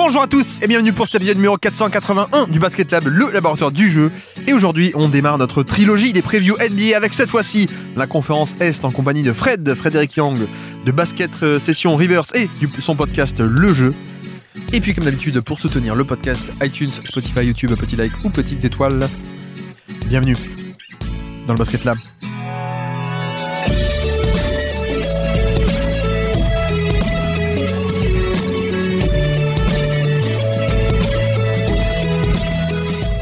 Bonjour à tous et bienvenue pour cet épisode numéro 481 du Basket Lab, le laboratoire du jeu. Et aujourd'hui, on démarre notre trilogie des previews NBA avec cette fois-ci la conférence Est en compagnie de Frédéric Yang, de Basket Session Rivers et son podcast Le Jeu. Et puis comme d'habitude, pour soutenir le podcast, iTunes, Spotify, YouTube, petit like ou petite étoile. Bienvenue dans le Basket Lab.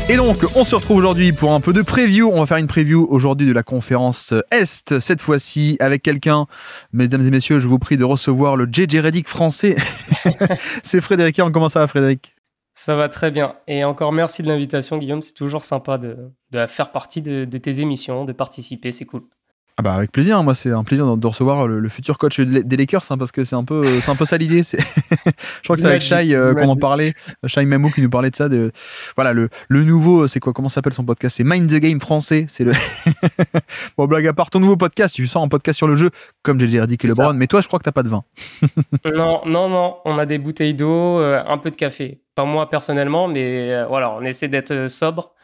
Et donc, on se retrouve aujourd'hui pour un peu de preview. On va faire une preview aujourd'hui de la conférence Est, cette fois-ci avec quelqu'un, mesdames et messieurs, je vous prie de recevoir le JJ Redick français. C'est Frédéric Yang. Comment ça va, Frédéric ? Ça va très bien. Et encore merci de l'invitation, Guillaume. C'est toujours sympa de faire partie de tes émissions, de participer. C'est cool. Ah bah avec plaisir, moi c'est un plaisir de recevoir le futur coach des Lakers, hein, parce que c'est un peu ça l'idée. Je crois que c'est avec Shai qu'on en parlait, Shai Mamou qui nous parlait de ça. Voilà, le nouveau, c'est quoi, comment s'appelle son podcast ? C'est Mind the Game français. C'est le bon, blague à part, ton nouveau podcast, tu sors un podcast sur le jeu comme JJ Redick et LeBron, mais toi je crois que t'as pas de vin. Non, on a des bouteilles d'eau, un peu de café. Pas moi personnellement, mais voilà, on essaie d'être sobre.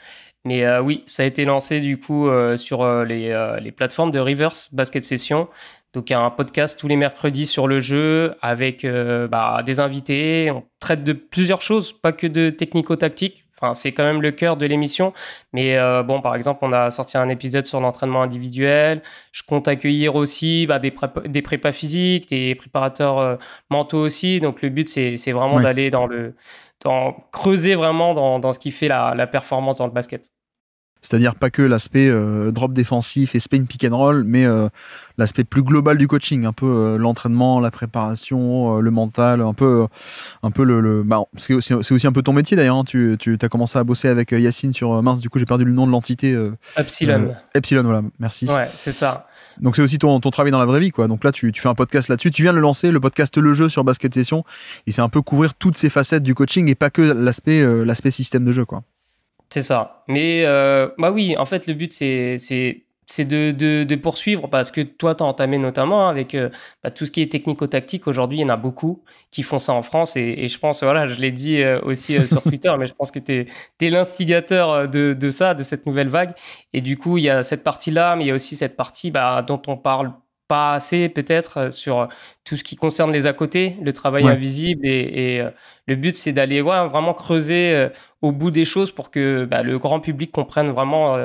Mais oui, ça a été lancé du coup sur les plateformes de Rivers Basket Session. Donc il y a un podcast tous les mercredis sur le jeu avec des invités. On traite de plusieurs choses, pas que de technico-tactique. Enfin, c'est quand même le cœur de l'émission. Mais par exemple, on a sorti un épisode sur l'entraînement individuel. Je compte accueillir aussi des prépas physiques, des préparateurs mentaux aussi. Donc le but, c'est vraiment d'aller creuser vraiment dans ce qui fait la performance dans le basket. C'est-à-dire pas que l'aspect drop défensif et spin pick and roll, mais l'aspect plus global du coaching, un peu l'entraînement, la préparation, le mental, un peu c'est aussi un peu ton métier d'ailleurs, hein. Tu as commencé à bosser avec Yacine sur du coup j'ai perdu le nom de l'entité. Epsilon. Epsilon, voilà, merci. Ouais, c'est ça. Donc c'est aussi ton travail dans la vraie vie, quoi. Donc là tu fais un podcast là-dessus, tu viens de le lancer, le podcast Le Jeu sur Basket Session, et c'est un peu couvrir toutes ces facettes du coaching et pas que l'aspect système de jeu, quoi. C'est ça. Mais oui, en fait, le but, c'est de poursuivre parce que toi, tu as entamé notamment avec tout ce qui est technico-tactique. Aujourd'hui, il y en a beaucoup qui font ça en France et je pense, voilà, je l'ai dit aussi sur Twitter, mais je pense que tu es l'instigateur de ça, de cette nouvelle vague. Et du coup, il y a cette partie-là, mais il y a aussi cette partie dont on parle pas assez peut-être sur tout ce qui concerne les à côté, le travail invisible et le but c'est d'aller vraiment creuser au bout des choses pour que le grand public comprenne vraiment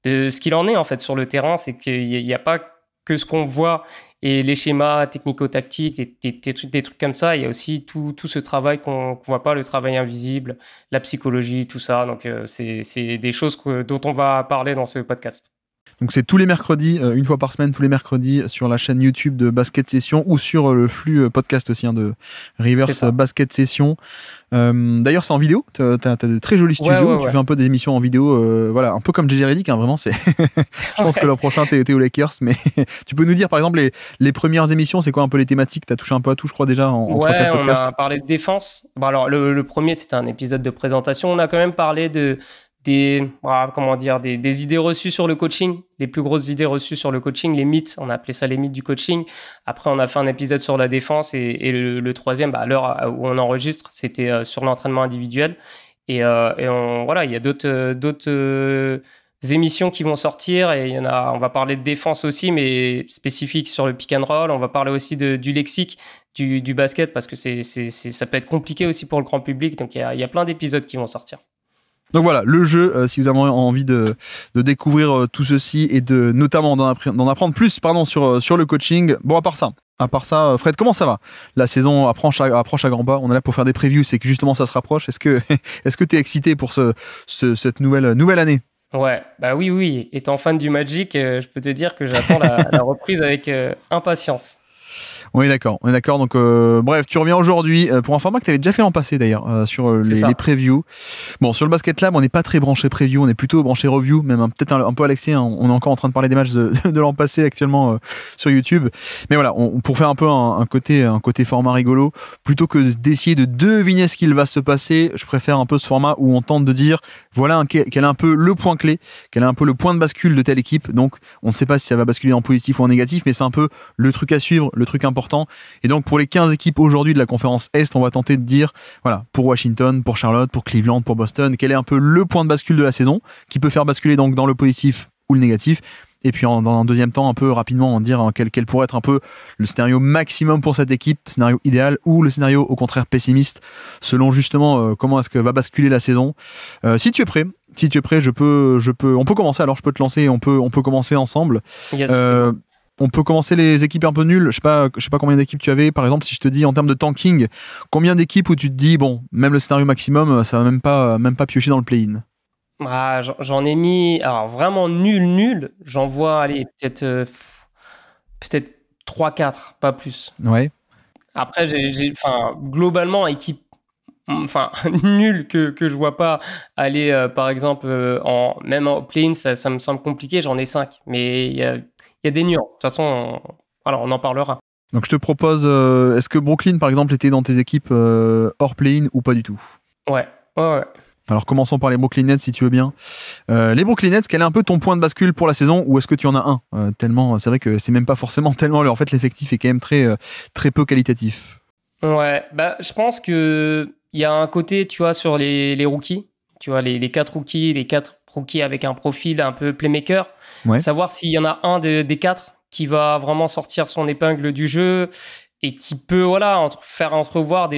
de ce qu'il en est en fait sur le terrain. C'est qu'il n'y a pas que ce qu'on voit et les schémas technico-tactiques, des trucs comme ça. Il y a aussi tout ce travail qu'on voit pas, le travail invisible, la psychologie, tout ça. Donc c'est des choses dont on va parler dans ce podcast. Donc c'est tous les mercredis, une fois par semaine, tous les mercredis sur la chaîne YouTube de Basket Session ou sur le flux podcast aussi de Rivers Basket Session. D'ailleurs c'est en vidéo, t'as de très jolis studios, tu fais un peu des émissions en vidéo, voilà, un peu comme JJ Redick, hein, vraiment c'est. Je pense que l'an prochain t'es aux Lakers, mais tu peux nous dire par exemple les premières émissions, c'est quoi un peu les thématiques ? T'as touché un peu à tout, je crois déjà en 3-4 podcasts. On a parlé de défense. Alors le premier c'était un épisode de présentation, on a quand même parlé des idées reçues sur le coaching, les plus grosses idées reçues sur le coaching, les mythes, on a appelé ça les mythes du coaching. Après, on a fait un épisode sur la défense et le troisième, à l'heure où on enregistre, c'était sur l'entraînement individuel. Il y a d'autres émissions qui vont sortir et on va parler de défense aussi, mais spécifique sur le pick and roll. On va parler aussi du lexique du basket parce que ça peut être compliqué aussi pour le grand public. Donc, il y a plein d'épisodes qui vont sortir. Donc voilà, le jeu, si vous avez envie de découvrir tout ceci et de notamment d'en apprendre plus sur le coaching. Bon, à part ça, Fred, comment ça va ? La saison approche à grands pas. On est là pour faire des previews, c'est que justement ça se rapproche. Est-ce que tu es excité pour cette nouvelle année ? Ouais, oui. Étant fan du Magic, je peux te dire que j'attends la reprise avec impatience. On est d'accord. Donc, bref, tu reviens aujourd'hui pour un format que tu avais déjà fait l'an passé d'ailleurs, sur les previews. Bon, sur le Basket Lab, on n'est pas très branché preview, on est plutôt branché review, même peut-être un peu Alexis, hein, on est encore en train de parler des matchs de l'an passé actuellement sur YouTube. Mais voilà, pour faire un peu un côté format rigolo, plutôt que d'essayer de deviner ce qu'il va se passer, je préfère un peu ce format où on tente de dire, voilà, quel est un peu le point clé, quel est un peu le point de bascule de telle équipe. Donc, on ne sait pas si ça va basculer en positif ou en négatif, mais c'est un peu le truc à suivre, le truc important. Et donc pour les 15 équipes aujourd'hui de la conférence Est, on va tenter de dire, voilà, pour Washington, pour Charlotte, pour Cleveland, pour Boston, quel est un peu le point de bascule de la saison, qui peut faire basculer donc dans le positif ou le négatif. Et puis dans un deuxième temps, un peu rapidement, en dire quel pourrait être un peu le scénario maximum pour cette équipe, scénario idéal ou le scénario au contraire pessimiste, selon justement comment est-ce que va basculer la saison. Si tu es prêt, on peut commencer. Alors je peux te lancer, et on peut commencer ensemble. Yes. On peut commencer les équipes un peu nulles. Je sais pas combien d'équipes tu avais. Par exemple, si je te dis en termes de tanking, combien d'équipes où tu te dis bon, même le scénario maximum, ça va même pas piocher dans le play-in. Ah, j'en ai mis, alors vraiment nul. J'en vois, allez, peut-être 3-4, pas plus. Ouais. Après, globalement, équipe, nulle que je vois pas aller, par exemple, même en play-in, ça me semble compliqué. J'en ai 5, mais il y a des nuances. De toute façon, voilà, on en parlera. Donc je te propose, est-ce que Brooklyn, par exemple, était dans tes équipes hors play-in ou pas du tout? Ouais. Alors commençons par les Brooklyn Nets si tu veux bien. Les Brooklyn Nets, quel est un peu ton point de bascule pour la saison ou est-ce que tu en as un tellement, c'est vrai que c'est même pas forcément tellement. En fait, l'effectif est quand même très peu qualitatif. Ouais, je pense que il y a un côté, tu vois, sur les rookies, tu vois, les 4 rookies avec un profil un peu playmaker. Ouais. Savoir s'il y en a un des 4 qui va vraiment sortir son épingle du jeu et qui peut, voilà, faire entrevoir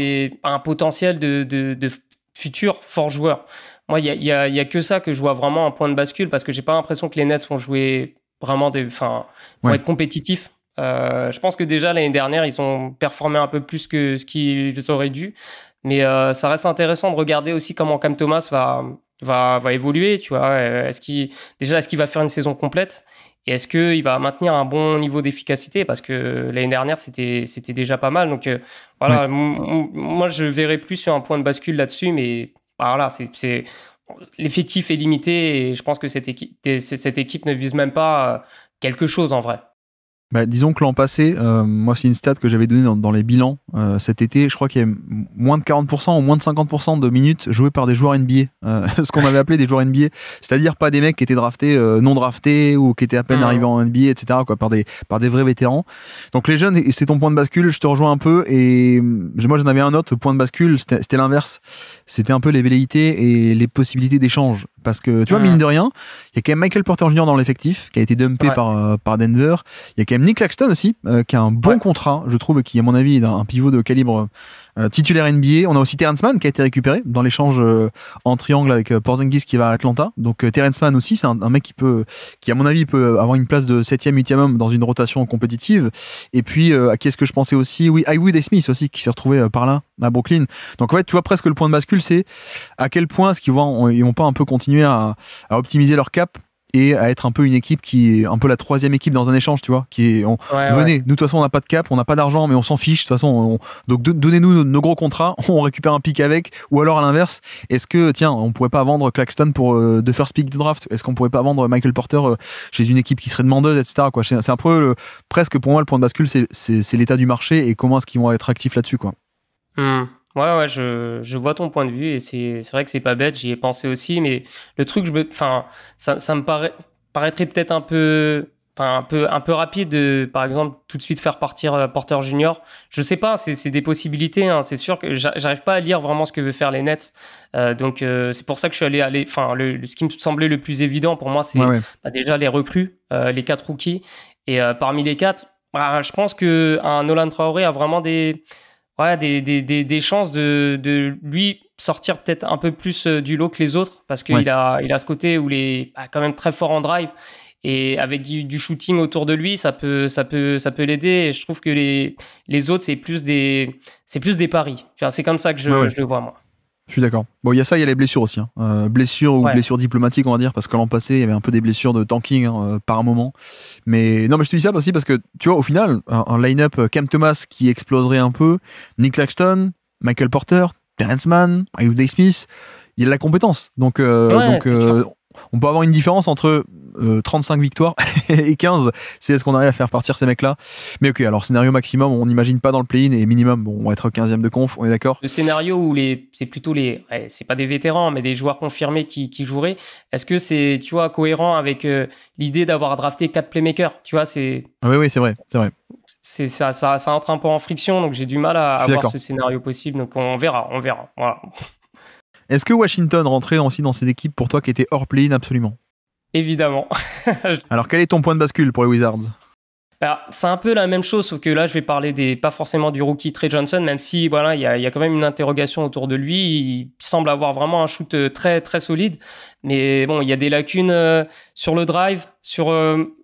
un potentiel de futur fort joueur. Moi, il y a que ça que je vois vraiment un point de bascule parce que j'ai pas l'impression que les Nets vont jouer vraiment vont être compétitifs. Je pense que déjà l'année dernière, ils ont performé un peu plus que ce qu'ils auraient dû. Mais ça reste intéressant de regarder aussi comment Cam Thomas va évoluer. Tu vois, est-ce qu'il va faire une saison complète? Et est-ce qu'il va maintenir un bon niveau d'efficacité? Parce que l'année dernière, c'était déjà pas mal. Donc voilà, moi je verrais plus sur un point de bascule là-dessus. Mais voilà, l'effectif est limité et je pense que cette équipe ne vise même pas quelque chose en vrai. Disons que l'an passé, moi c'est une stat que j'avais donnée dans les bilans cet été, je crois qu'il y a moins de 40% ou moins de 50% de minutes jouées par des joueurs NBA, ce qu'on avait appelé des joueurs NBA, c'est-à-dire pas des mecs qui étaient draftés, non draftés ou qui étaient à peine arrivés en NBA, etc., quoi, par des vrais vétérans. Donc les jeunes, c'est ton point de bascule, je te rejoins un peu, et moi j'en avais un autre point de bascule, c'était l'inverse, c'était un peu les velléités et les possibilités d'échange, parce que tu vois, mine de rien, il y a quand même Michael Porter Jr. dans l'effectif, qui a été dumpé par Denver, il y a quand même Nick Claxton aussi, qui a un bon contrat, je trouve, qui à mon avis est un pivot de calibre titulaire NBA. On a aussi Terrence Mann qui a été récupéré dans l'échange en triangle avec Porzingis qui va à Atlanta. Donc Terrence Mann aussi, c'est un mec qui à mon avis peut avoir une place de 7e, 8e homme dans une rotation compétitive. Et puis à qui est-ce que je pensais aussi? Oui, Haywood Smith aussi qui s'est retrouvé par là à Brooklyn. Donc en fait, tu vois, presque le point de bascule, c'est à quel point est-ce qu'ils vont pas un peu continuer à optimiser leur cap et à être un peu une équipe qui est un peu la 3e équipe dans un échange, tu vois, venez, nous de toute façon on n'a pas de cap, on n'a pas d'argent, mais on s'en fiche, de toute façon, donc donnez-nous nos gros contrats, on récupère un pick avec, ou alors à l'inverse, est-ce que, tiens, on pourrait pas vendre Claxton pour de first pick de draft, est-ce qu'on pourrait pas vendre Michael Porter chez une équipe qui serait demandeuse, etc., quoi. C'est un peu, presque pour moi, le point de bascule, c'est l'état du marché et comment est-ce qu'ils vont être actifs là-dessus, quoi. Ouais, je vois ton point de vue et c'est vrai que c'est pas bête, j'y ai pensé aussi, mais le truc, ça me paraîtrait peut-être un peu rapide de, par exemple, tout de suite faire partir Porter Junior. Je sais pas, c'est des possibilités, hein. C'est sûr que j'arrive pas à lire vraiment ce que veut faire les Nets. Donc c'est pour ça que je suis allé, ce qui me semblait le plus évident pour moi, c'est déjà les recrues, les 4 rookies. Et parmi les 4, je pense que un Nolan Traoré a vraiment des chances de lui sortir peut-être un peu plus du lot que les autres parce qu'il a ce côté où il est quand même très fort en drive et avec du shooting autour de lui, ça peut l'aider. Et je trouve que les autres, c'est plus des paris. Enfin, c'est comme ça que je le vois, moi. Je suis d'accord. Bon, il y a ça, il y a les blessures aussi. Blessures ou blessures diplomatiques, on va dire, parce que l'an passé, il y avait un peu des blessures de tanking par un moment. Mais non, mais je te dis ça aussi parce que, tu vois, au final, un line-up Cam Thomas qui exploserait un peu, Nick Claxton, Michael Porter, Terrence Mann, Haywood Smith, il y a de la compétence. Donc on peut avoir une différence entre 35 victoires et 15, c'est est-ce qu'on arrive à faire partir ces mecs-là. Mais ok, alors scénario maximum, on n'imagine pas dans le play-in, et minimum, bon, on va être 15e de conf, on est d'accord? Le scénario où c'est plutôt c'est pas des vétérans, mais des joueurs confirmés qui joueraient, est-ce que c'est, tu vois, cohérent avec l'idée d'avoir drafté 4 playmakers? Tu vois, Oui, c'est vrai. ça entre un peu en friction, donc j'ai du mal à voir ce scénario possible. Donc on verra. Voilà. Est-ce que Washington rentrait aussi dans cette équipe pour toi qui était hors play-in absolument? Évidemment. Alors quel est ton point de bascule pour les Wizards? Alors, c'est un peu la même chose, sauf que là, je vais parler pas forcément du rookie Trey Johnson, même si voilà, il y a quand même une interrogation autour de lui. Il semble avoir vraiment un shoot très très solide, mais bon, il y a des lacunes sur le drive.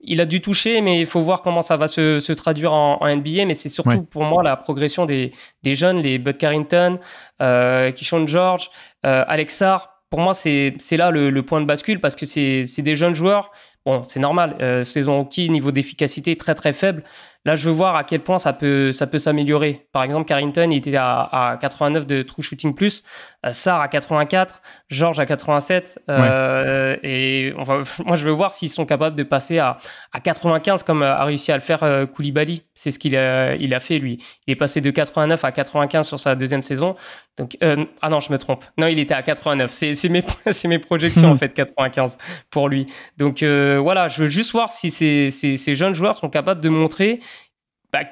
Il a dû toucher, mais il faut voir comment ça va se traduire en NBA. Mais c'est surtout pour moi la progression des jeunes, les Bud Carrington, Keyshawn George, Alex Sarr. Pour moi, c'est là le point de bascule parce que c'est des jeunes joueurs. Bon, c'est normal. Saison rookie, niveau d'efficacité très très faible. Là, je veux voir à quel point ça peut s'améliorer. Par exemple, Carrington, il était à 89 de true shooting plus, Sarr à 84, George à 87. Et moi, je veux voir s'ils sont capables de passer à 95 comme a réussi à le faire Koulibaly. C'est ce qu'il a fait, lui. Il est passé de 89 à 95 sur sa deuxième saison. Donc, ah non, je me trompe. Non, il était à 89. C'est mes projections, en fait, 95 pour lui. Donc, voilà, je veux juste voir si ces jeunes joueurs sont capables de montrer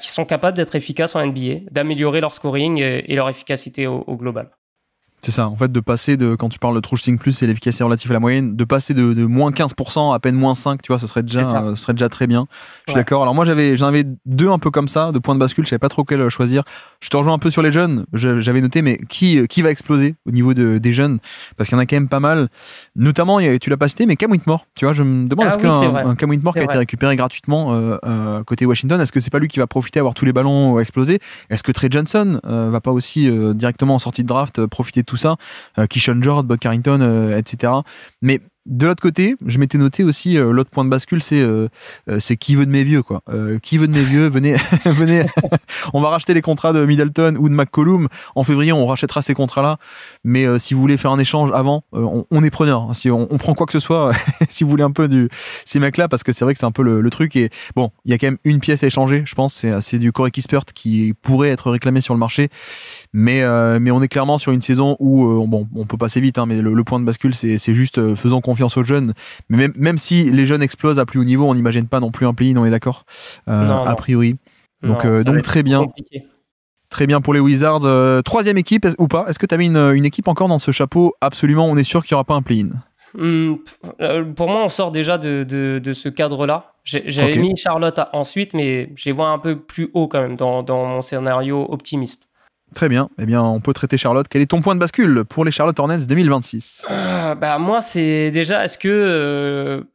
qu'ils sont capables d'être efficaces en NBA, d'améliorer leur scoring et leur efficacité au global. C'est ça, en fait, de passer quand tu parles de true shooting plus et l'efficacité relative à la moyenne, de passer de moins 15% à peine moins 5, tu vois, ce serait déjà très bien. Je suis d'accord. Alors moi, j'en avais deux un peu comme ça, de points de bascule, je savais pas trop quel choisir. Je te rejoins un peu sur les jeunes, j'avais noté, mais qui va exploser au niveau des jeunes? Parce qu'il y en a quand même pas mal. Notamment, tu l'as pas cité, mais Cam Whitmore, tu vois, je me demande, est-ce qu'un Cam Whitmore qui a été récupéré gratuitement côté Washington, est-ce que c'est pas lui qui va profiter, avoir tous les ballons exploser? Est-ce que Trey Johnson va pas aussi directement en sortie de draft profiter de tout ça, Keyshawn George, Bud Carrington, etc. Mais de l'autre côté, je m'étais noté aussi l'autre point de bascule, c'est qui veut de mes vieux, quoi. Qui veut de mes vieux, venez, venez. On va racheter les contrats de Middleton ou de McCollum. En février, on rachètera ces contrats-là. Mais si vous voulez faire un échange avant, on est preneur. Si on prend quoi que ce soit, si vous voulez un peu ces mecs-là, parce que c'est vrai que c'est un peu le truc. Et bon, il y a quand même une pièce à échanger, je pense. C'est du Corey Kispert qui pourrait être réclamé sur le marché. Mais on est clairement sur une saison où on peut passer vite, hein, mais le point de bascule, c'est juste faisons confiance aux jeunes. Mais même si les jeunes explosent à plus haut niveau, on n'imagine pas non plus un play-in, on est d'accord, a priori. Donc très bien. Compliqué. Très bien pour les Wizards. Troisième équipe ou pas? Est-ce que tu avais une équipe encore dans ce chapeau? Absolument, on est sûr qu'il n'y aura pas un play-in. Pour moi, on sort déjà de ce cadre-là. J'avais mis Charlotte ensuite, mais je les vois un peu plus haut quand même dans mon scénario optimiste. Très bien. Eh bien, on peut traiter Charlotte. Quel est ton point de bascule pour les Charlotte Hornets 2026? Moi, c'est déjà, est-ce que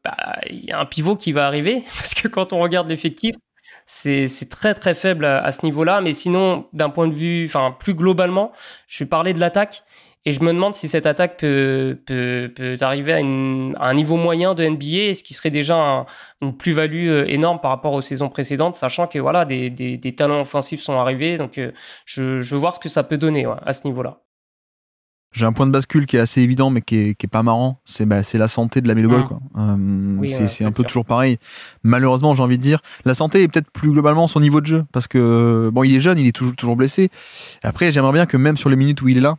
y a un pivot qui va arriver? Parce que quand on regarde l'effectif, c'est très très faible à ce niveau-là. Mais sinon, d'un point de vue, plus globalement, je vais parler de l'attaque. Et je me demande si cette attaque peut arriver à un niveau moyen de NBA, ce qui serait déjà une plus-value énorme par rapport aux saisons précédentes, sachant que voilà, des talents offensifs sont arrivés. Donc, je veux voir ce que ça peut donner à ce niveau-là. J'ai un point de bascule qui est assez évident, mais qui est pas marrant. C'est la santé de la Melo Ball, quoi. C'est un peu toujours pareil. Malheureusement, j'ai envie de dire, la santé est peut-être plus globalement son niveau de jeu, parce que il est jeune, il est toujours blessé. Après, j'aimerais bien que même sur les minutes où il est là,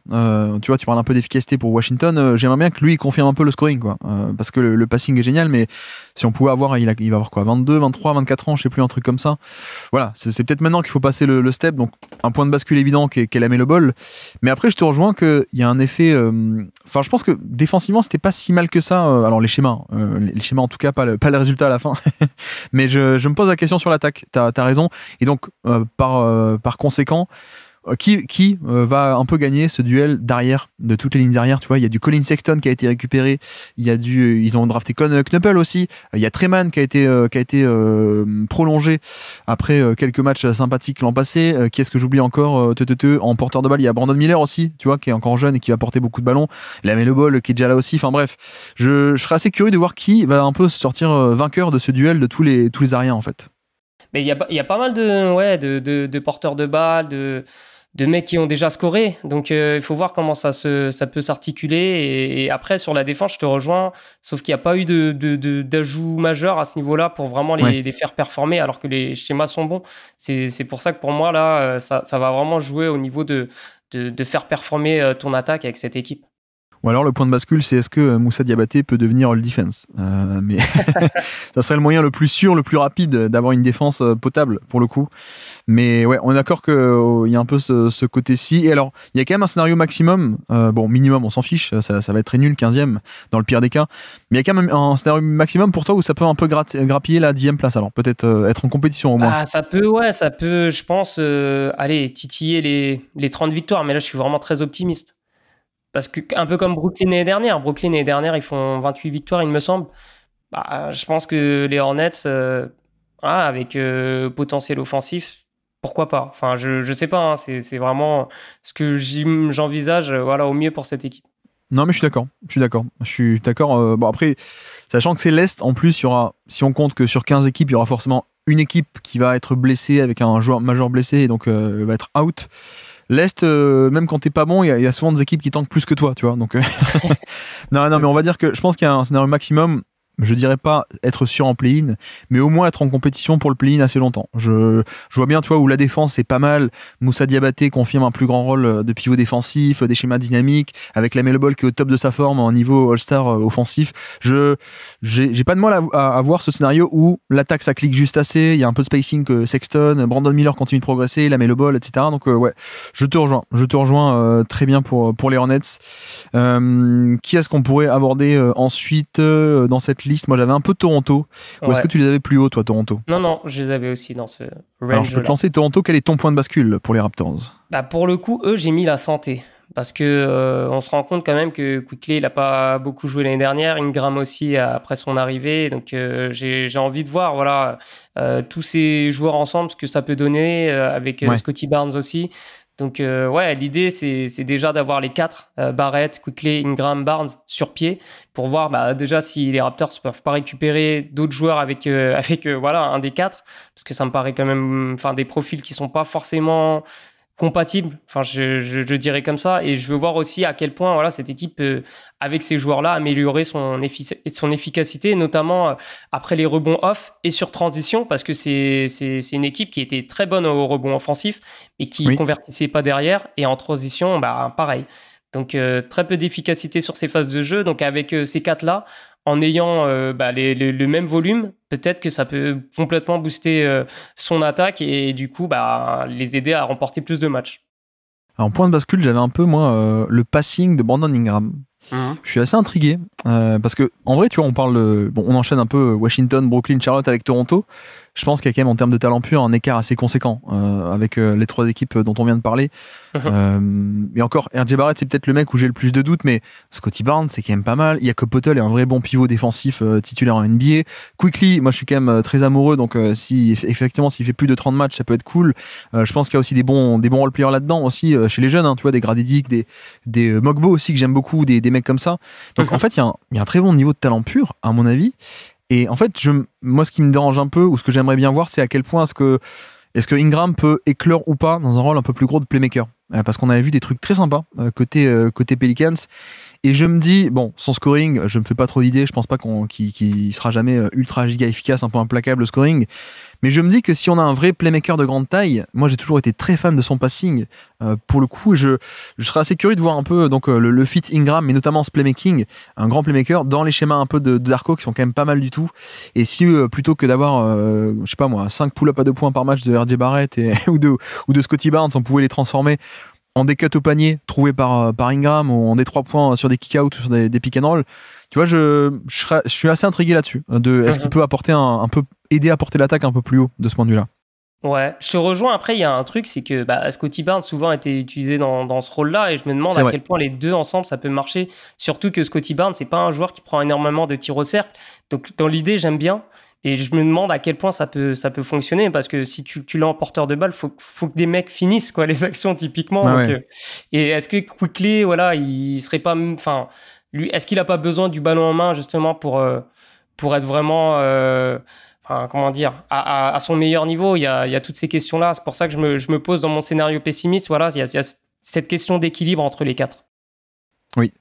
tu vois, tu parles un peu d'efficacité pour Washington. J'aimerais bien que lui il confirme un peu le scoring, quoi. Parce que le passing est génial, mais si on pouvait avoir, il va avoir quoi, 22, 23, 24 ans, je sais plus, un truc comme ça. Voilà, c'est peut-être maintenant qu'il faut passer le step. Donc un point de bascule évident qui est la Melo Ball. Mais après, je te rejoins qu'il y a un effet. Je pense que défensivement, c'était pas si mal que ça. Alors les schémas en tout cas, pas le résultat à la fin. Mais je me pose la question sur l'attaque. T'as raison. Et donc par conséquent, qui va un peu gagner ce duel d'arrière, de toutes les lignes d'arrière, tu vois, il y a du Colin Sexton qui a été récupéré, ils ont drafté Knuppel aussi, il y a Treman qui a été prolongé après quelques matchs sympathiques l'an passé. Qui est-ce que j'oublie encore? En porteur de balle, il y a Brandon Miller aussi, tu vois, qui est encore jeune et qui va porter beaucoup de ballons, la Melo Ball qui est déjà là aussi. Enfin bref, je serais assez curieux de voir qui va un peu sortir vainqueur de ce duel de tous les arrières, en fait. Mais il y a pas mal de porteurs de balles, de mecs qui ont déjà scoré. Donc, il faut voir comment ça peut s'articuler. Et après, sur la défense, je te rejoins. Sauf qu'il n'y a pas eu d'ajout majeur à ce niveau-là pour vraiment les faire performer, alors que les schémas sont bons. C'est pour ça que pour moi, là, ça va vraiment jouer au niveau de faire performer ton attaque avec cette équipe. Ou alors le point de bascule, c'est est-ce que Moussa Diabaté peut devenir all defense, mais ça serait le moyen le plus sûr, le plus rapide d'avoir une défense potable pour le coup. Mais ouais, on est d'accord qu'il y a un peu ce côté-ci. Et alors, il y a quand même un scénario maximum, bon minimum, on s'en fiche, ça va être très nul, 15e dans le pire des cas. Mais il y a quand même un scénario maximum pour toi où ça peut un peu grappiller la 10e place. Alors peut-être être en compétition au moins. Ah, ça peut, je pense, aller titiller les 30 victoires. Mais là, je suis vraiment très optimiste. Parce que, un peu comme Brooklyn l'année dernière, ils font 28 victoires, il me semble. Bah, je pense que les Hornets, avec potentiel offensif, pourquoi pas? Enfin, je sais pas, hein, c'est vraiment ce que j'envisage au mieux pour cette équipe. Non, mais je suis d'accord. Bon, après, sachant que c'est l'Est, en plus, il y aura, si on compte que sur 15 équipes, il y aura forcément une équipe qui va être blessée avec un joueur majeur blessé et donc va être out. L'Est, même quand t'es pas bon, il y a souvent des équipes qui tankent plus que toi, tu vois. Donc, non, mais on va dire que je pense qu'il y a un scénario maximum. Je dirais pas être sûr en play-in, mais au moins être en compétition pour le play-in assez longtemps. Je vois bien, tu vois, où la défense c'est pas mal. Moussa Diabaté confirme un plus grand rôle de pivot défensif, des schémas dynamiques, avec la Melo Ball qui est au top de sa forme en niveau All-Star offensif. J'ai pas de mal à voir ce scénario où l'attaque ça clique juste assez, il y a un peu de spacing que Sexton, Brandon Miller continue de progresser, la Melo Ball, etc. Donc ouais, je te rejoins très bien pour les Hornets. Qui est-ce qu'on pourrait aborder ensuite dans cette liste? Moi j'avais un peu Toronto. Ou est-ce que tu les avais plus haut, toi, Toronto? Non, je les avais aussi dans ce range. Alors je peux te lancer Toronto, quel est ton point de bascule pour les Raptors? Bah, pour le coup, eux, j'ai mis la santé. Parce que on se rend compte quand même que Quickley, il n'a pas beaucoup joué l'année dernière. Ingram aussi après son arrivée. Donc j'ai envie de voir tous ces joueurs ensemble, ce que ça peut donner avec Scottie Barnes aussi. Donc l'idée c'est déjà d'avoir les 4, Barrett, Quickley, Ingram, Barnes sur pied pour voir déjà si les Raptors peuvent pas récupérer d'autres joueurs avec un des 4, parce que ça me paraît quand même des profils qui sont pas forcément compatible, je dirais comme ça, et je veux voir aussi à quel point cette équipe peut, avec ces joueurs-là, améliorer son efficacité, notamment après les rebonds off et sur transition, parce que c'est une équipe qui était très bonne au rebond offensif et qui convertissait pas derrière, et en transition, pareil. Donc très peu d'efficacité sur ces phases de jeu, donc avec ces 4-là, en ayant le même volume, peut-être que ça peut complètement booster son attaque et du coup les aider à remporter plus de matchs. Alors, en point de bascule, j'avais un peu, moi, le passing de Brandon Ingram. Je suis assez intrigué parce que, en vrai, tu vois, on enchaîne un peu Washington, Brooklyn, Charlotte avec Toronto. Je pense qu'il y a quand même, en termes de talent pur, un écart assez conséquent avec les 3 équipes dont on vient de parler. Et encore, RJ Barrett, c'est peut-être le mec où j'ai le plus de doutes, mais Scottie Barnes, c'est quand même pas mal. Jakob Poeltl est un vrai bon pivot défensif titulaire en NBA. Quickley, moi je suis quand même très amoureux, donc s'il fait plus de 30 matchs, ça peut être cool. Je pense qu'il y a aussi des bons role-players là-dedans aussi, chez les jeunes, hein, tu vois, des Grady Dick, des Mogbo aussi que j'aime beaucoup, des mecs comme ça. Donc en fait, il y a un très bon niveau de talent pur, à mon avis. Et en fait, moi, ce qui me dérange un peu, ou ce que j'aimerais bien voir, c'est à quel point est-ce que Ingram peut éclore ou pas dans un rôle un peu plus gros de playmaker. Parce qu'on avait vu des trucs très sympas côté Pelicans. Et je me dis, bon, son scoring, je me fais pas trop d'idées, je pense pas qu'il sera jamais ultra giga efficace, un peu implacable le scoring. Mais je me dis que si on a un vrai playmaker de grande taille, moi j'ai toujours été très fan de son passing. Pour le coup, je serais assez curieux de voir un peu donc le fit Ingram, mais notamment ce playmaking, un grand playmaker dans les schémas un peu de Darko qui sont quand même pas mal du tout. Et si plutôt que d'avoir, je sais pas moi, 5 pull-up à 2 points par match de RJ Barrett ou de Scottie Barnes, on pouvait les transformer en des cuts au panier trouvés par Ingram ou en des 3 points sur des kick-out ou sur des pick and roll. Tu vois, je suis assez intrigué là-dessus. Est-ce qu'il peut apporter un peu aider à porter l'attaque un peu plus haut de ce point de vue-là? Ouais, je te rejoins. Après, il y a un truc, c'est que Scottie Barnes souvent a été utilisé dans ce rôle-là, et je me demande à quel point les deux ensemble ça peut marcher. Surtout que Scottie Barnes, c'est pas un joueur qui prend énormément de tirs au cercle. Donc dans l'idée, j'aime bien. Et je me demande à quel point ça peut fonctionner, parce que si tu l'as en porteur de balle, faut que des mecs finissent les actions typiquement. Ah donc, et est-ce que Quickley, il serait pas, lui, est-ce qu'il a pas besoin du ballon en main justement pour être vraiment, comment dire, à son meilleur niveau? Il y a toutes ces questions-là. C'est pour ça que je me pose dans mon scénario pessimiste. Il y a cette question d'équilibre entre les 4. Oui.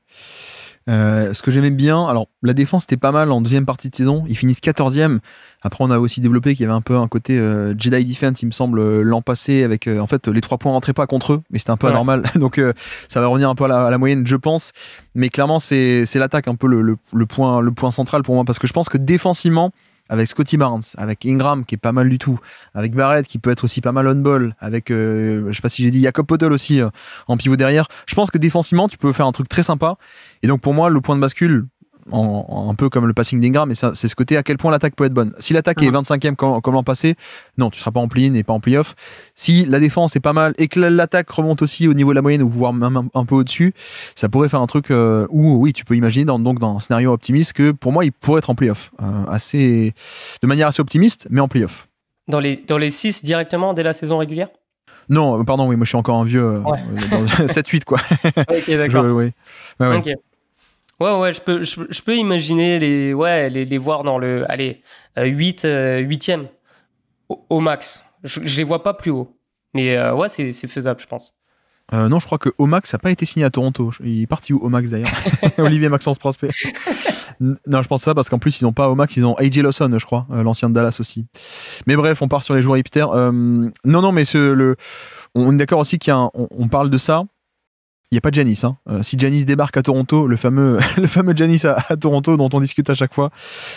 Ce que j'aimais bien, alors la défense était pas mal en deuxième partie de saison, ils finissent 14e. Après on a aussi développé qu'il y avait un peu un côté Jedi Defense, il me semble, l'an passé, avec en fait les 3 points rentraient pas contre eux, mais c'était un peu anormal, donc ça va revenir un peu à la moyenne, je pense. Mais clairement c'est l'attaque un peu le point central pour moi, parce que je pense que défensivement, avec Scotty Barnes, avec Ingram qui est pas mal du tout, avec Barrett qui peut être aussi pas mal on-ball, avec je sais pas si j'ai dit Jakob Poeltl aussi en pivot derrière. Je pense que défensivement tu peux faire un truc très sympa, et donc pour moi le point de bascule, un peu comme le passing d'Ingram, mais c'est ce côté à quel point l'attaque peut être bonne. Si l'attaque est 25e comme l'an passé, non, tu seras pas en play-in et pas en play-off. Si la défense est pas mal et que l'attaque remonte aussi au niveau de la moyenne, ou voire même un peu au-dessus, ça pourrait faire un truc où oui, tu peux imaginer dans un scénario optimiste que pour moi il pourrait être en play-off, de manière assez optimiste, mais en play-off. Dans les 6 directement dès la saison régulière? Non, pardon, oui, moi je suis encore un vieux 7-8 quoi. Ok, d'accord. Ouais. Ok. Ouais, je peux imaginer les voir dans le 8e au max. Je les vois pas plus haut. Mais ouais, c'est faisable, je pense. Non, je crois que Omax n'a pas été signé à Toronto. Il est parti où, Omax d'ailleurs? Olivier Maxence Prospect. Non, je pense ça parce qu'en plus ils n'ont pas Omax, ils ont AJ Lawson, je crois, l'ancien de Dallas aussi. Mais bref, on part sur les joueurs hipsters. Non, mais on est d'accord aussi on parle de ça. Il n'y a pas de Giannis. Si Giannis débarque à Toronto, le fameux Giannis à Toronto dont on discute à chaque fois,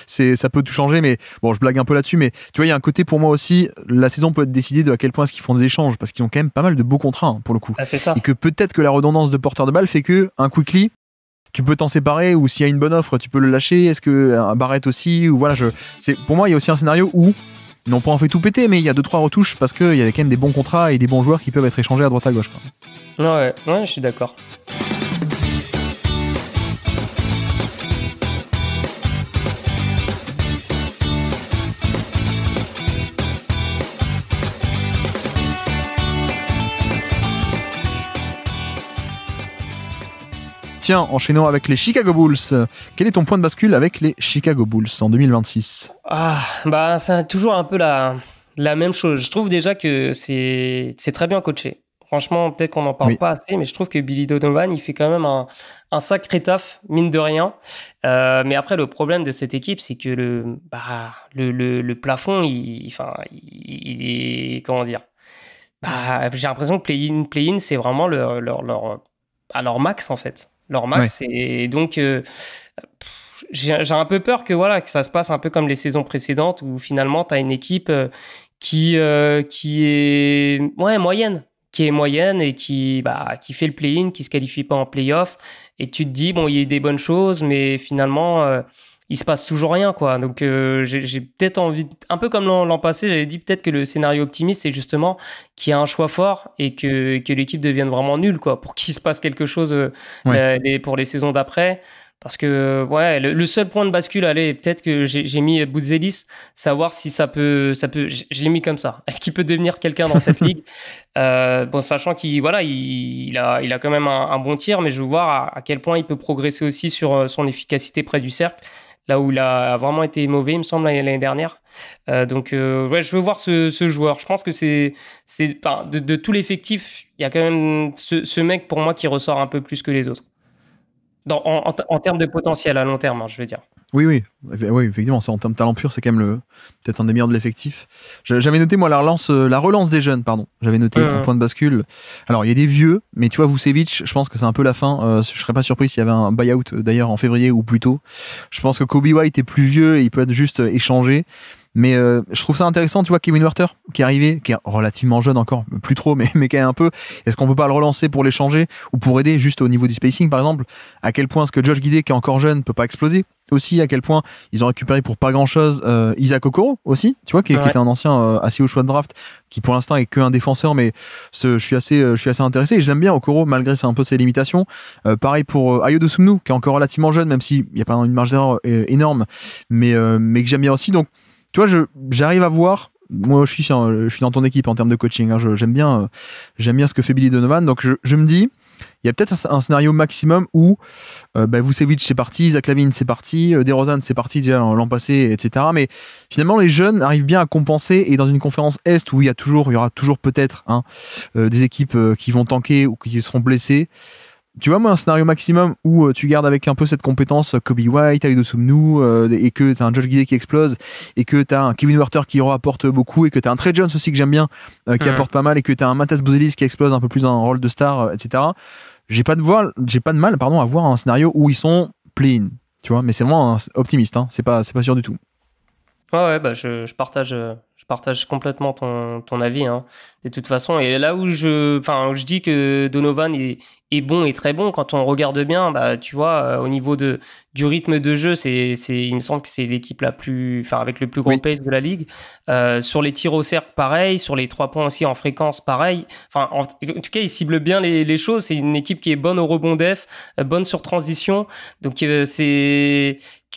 ça peut tout changer. Mais bon, je blague un peu là-dessus. Mais tu vois, il y a un côté pour moi aussi, la saison peut être décidée de à quel point est-ce qu'ils font des échanges, parce qu'ils ont quand même pas mal de beaux contrats pour le coup. Ah, c'est ça. Et que peut-être que la redondance de porteur de balle fait que un Quickly, tu peux t'en séparer, ou s'il y a une bonne offre, tu peux le lâcher. Est-ce que un Barrett aussi, ou voilà, pour moi, il y a aussi un scénario où ils n'ont pas en fait tout péter, mais il y a 2-3 retouches parce qu'il y a quand même des bons contrats et des bons joueurs qui peuvent être échangés à droite à gauche, quoi. Ouais, je suis d'accord. Tiens, enchaînons avec les Chicago Bulls. Quel est ton point de bascule avec les Chicago Bulls en 2026? C'est toujours un peu la même chose. Je trouve déjà que c'est très bien coaché. Franchement, peut-être qu'on n'en parle pas assez, mais je trouve que Billy Donovan, il fait quand même un sacré taf, mine de rien. Mais après, le problème de cette équipe, c'est que le plafond, il est, comment dire, j'ai l'impression que play-in, c'est vraiment à leur max, en fait. Leur max, et donc j'ai un peu peur que ça se passe un peu comme les saisons précédentes, où finalement, tu as une équipe qui est moyenne. Qui est moyenne et qui fait le play-in, qui se qualifie pas en play-off, et tu te dis bon, il y a eu des bonnes choses, mais finalement il se passe toujours rien, quoi. Donc j'ai peut-être envie, un peu comme l'an passé, j'avais dit peut-être que le scénario optimiste, c'est justement qu'il y a un choix fort et que l'équipe devienne vraiment nulle, quoi, pour qu'il se passe quelque chose pour les saisons d'après. Parce que le seul point de bascule, peut-être que j'ai mis Boutzelis, savoir si ça peut, je l'ai mis comme ça. Est-ce qu'il peut devenir quelqu'un dans cette ligue? Sachant qu'il a quand même un bon tir, mais je veux voir à quel point il peut progresser aussi sur son efficacité près du cercle, là où il a vraiment été mauvais, il me semble, l'année dernière. Je veux voir ce joueur. Je pense que c'est de tout l'effectif, il y a quand même ce mec pour moi qui ressort un peu plus que les autres. En termes de potentiel à long terme, je veux dire. Oui, effectivement, ça, en termes de talent pur, c'est quand même peut-être un des meilleurs de l'effectif. J'avais noté, moi, la relance des jeunes, pardon. J'avais noté un point de bascule. Alors, il y a des vieux, mais tu vois, Vucevic, je pense que c'est un peu la fin. Je serais pas surpris s'il y avait un buyout, d'ailleurs, en février ou plus tôt. Je pense que Kobe White est plus vieux et il peut être juste échangé. Mais je trouve ça intéressant, tu vois, Kevin Huerter qui est arrivé, qui est relativement jeune encore, plus trop, mais quand même un peu. Est-ce qu'on peut pas le relancer pour l'échanger ou pour aider juste au niveau du spacing, par exemple? À quel point est-ce que Josh Giddey, qui est encore jeune, peut pas exploser aussi? À quel point ils ont récupéré pour pas grand-chose Isaac Okoro aussi, tu vois, qui était un ancien assez haut choix de draft, qui pour l'instant est qu'un défenseur, mais je suis assez intéressé et je l'aime bien, Okoro, malgré un peu ses limitations. Pareil pour Ayo Dosunmu, qui est encore relativement jeune, même s'il n'y a pas une marge d'erreur énorme, mais que j'aime bien aussi. Donc, tu vois, j'arrive à voir. Moi, je suis dans ton équipe en termes de coaching. J'aime bien ce que fait Billy Donovan. Donc, je me dis, il y a peut-être un scénario maximum où Vucevic c'est parti, Zach LaVine c'est parti, DeRozan c'est parti déjà l'an passé, etc. Mais finalement, les jeunes arrivent bien à compenser. Et dans une conférence Est où il y aura toujours peut-être des équipes qui vont tanker ou qui seront blessées. tu vois, moi, un scénario maximum où tu gardes avec un peu cette compétence Kobe White, Aïdo Soumnou, et que t'as un Josh Giddey qui explose, et que t'as un Kevin Huerter qui apporte beaucoup, et que t'as un Trey Jones aussi que j'aime bien, qui apporte pas mal, et que t'as un Matas Bozelis qui explose un peu plus dans un rôle de star, etc. J'ai pas de mal, à voir un scénario où ils sont play-in, tu vois, mais c'est vraiment optimiste, hein, c'est pas sûr du tout. Ouais, bah je partage complètement ton avis, hein, de toute façon. Et là où je dis que Donovan est bon et très bon, quand on regarde bien, bah, tu vois, au niveau du rythme de jeu, il me semble que c'est l'équipe avec le plus gros pace de la ligue. Sur les tirs au cercle, pareil. Sur les 3 points aussi en fréquence, pareil. Enfin, en tout cas, il cible bien les choses. C'est une équipe qui est bonne au rebond def, bonne sur transition. Donc,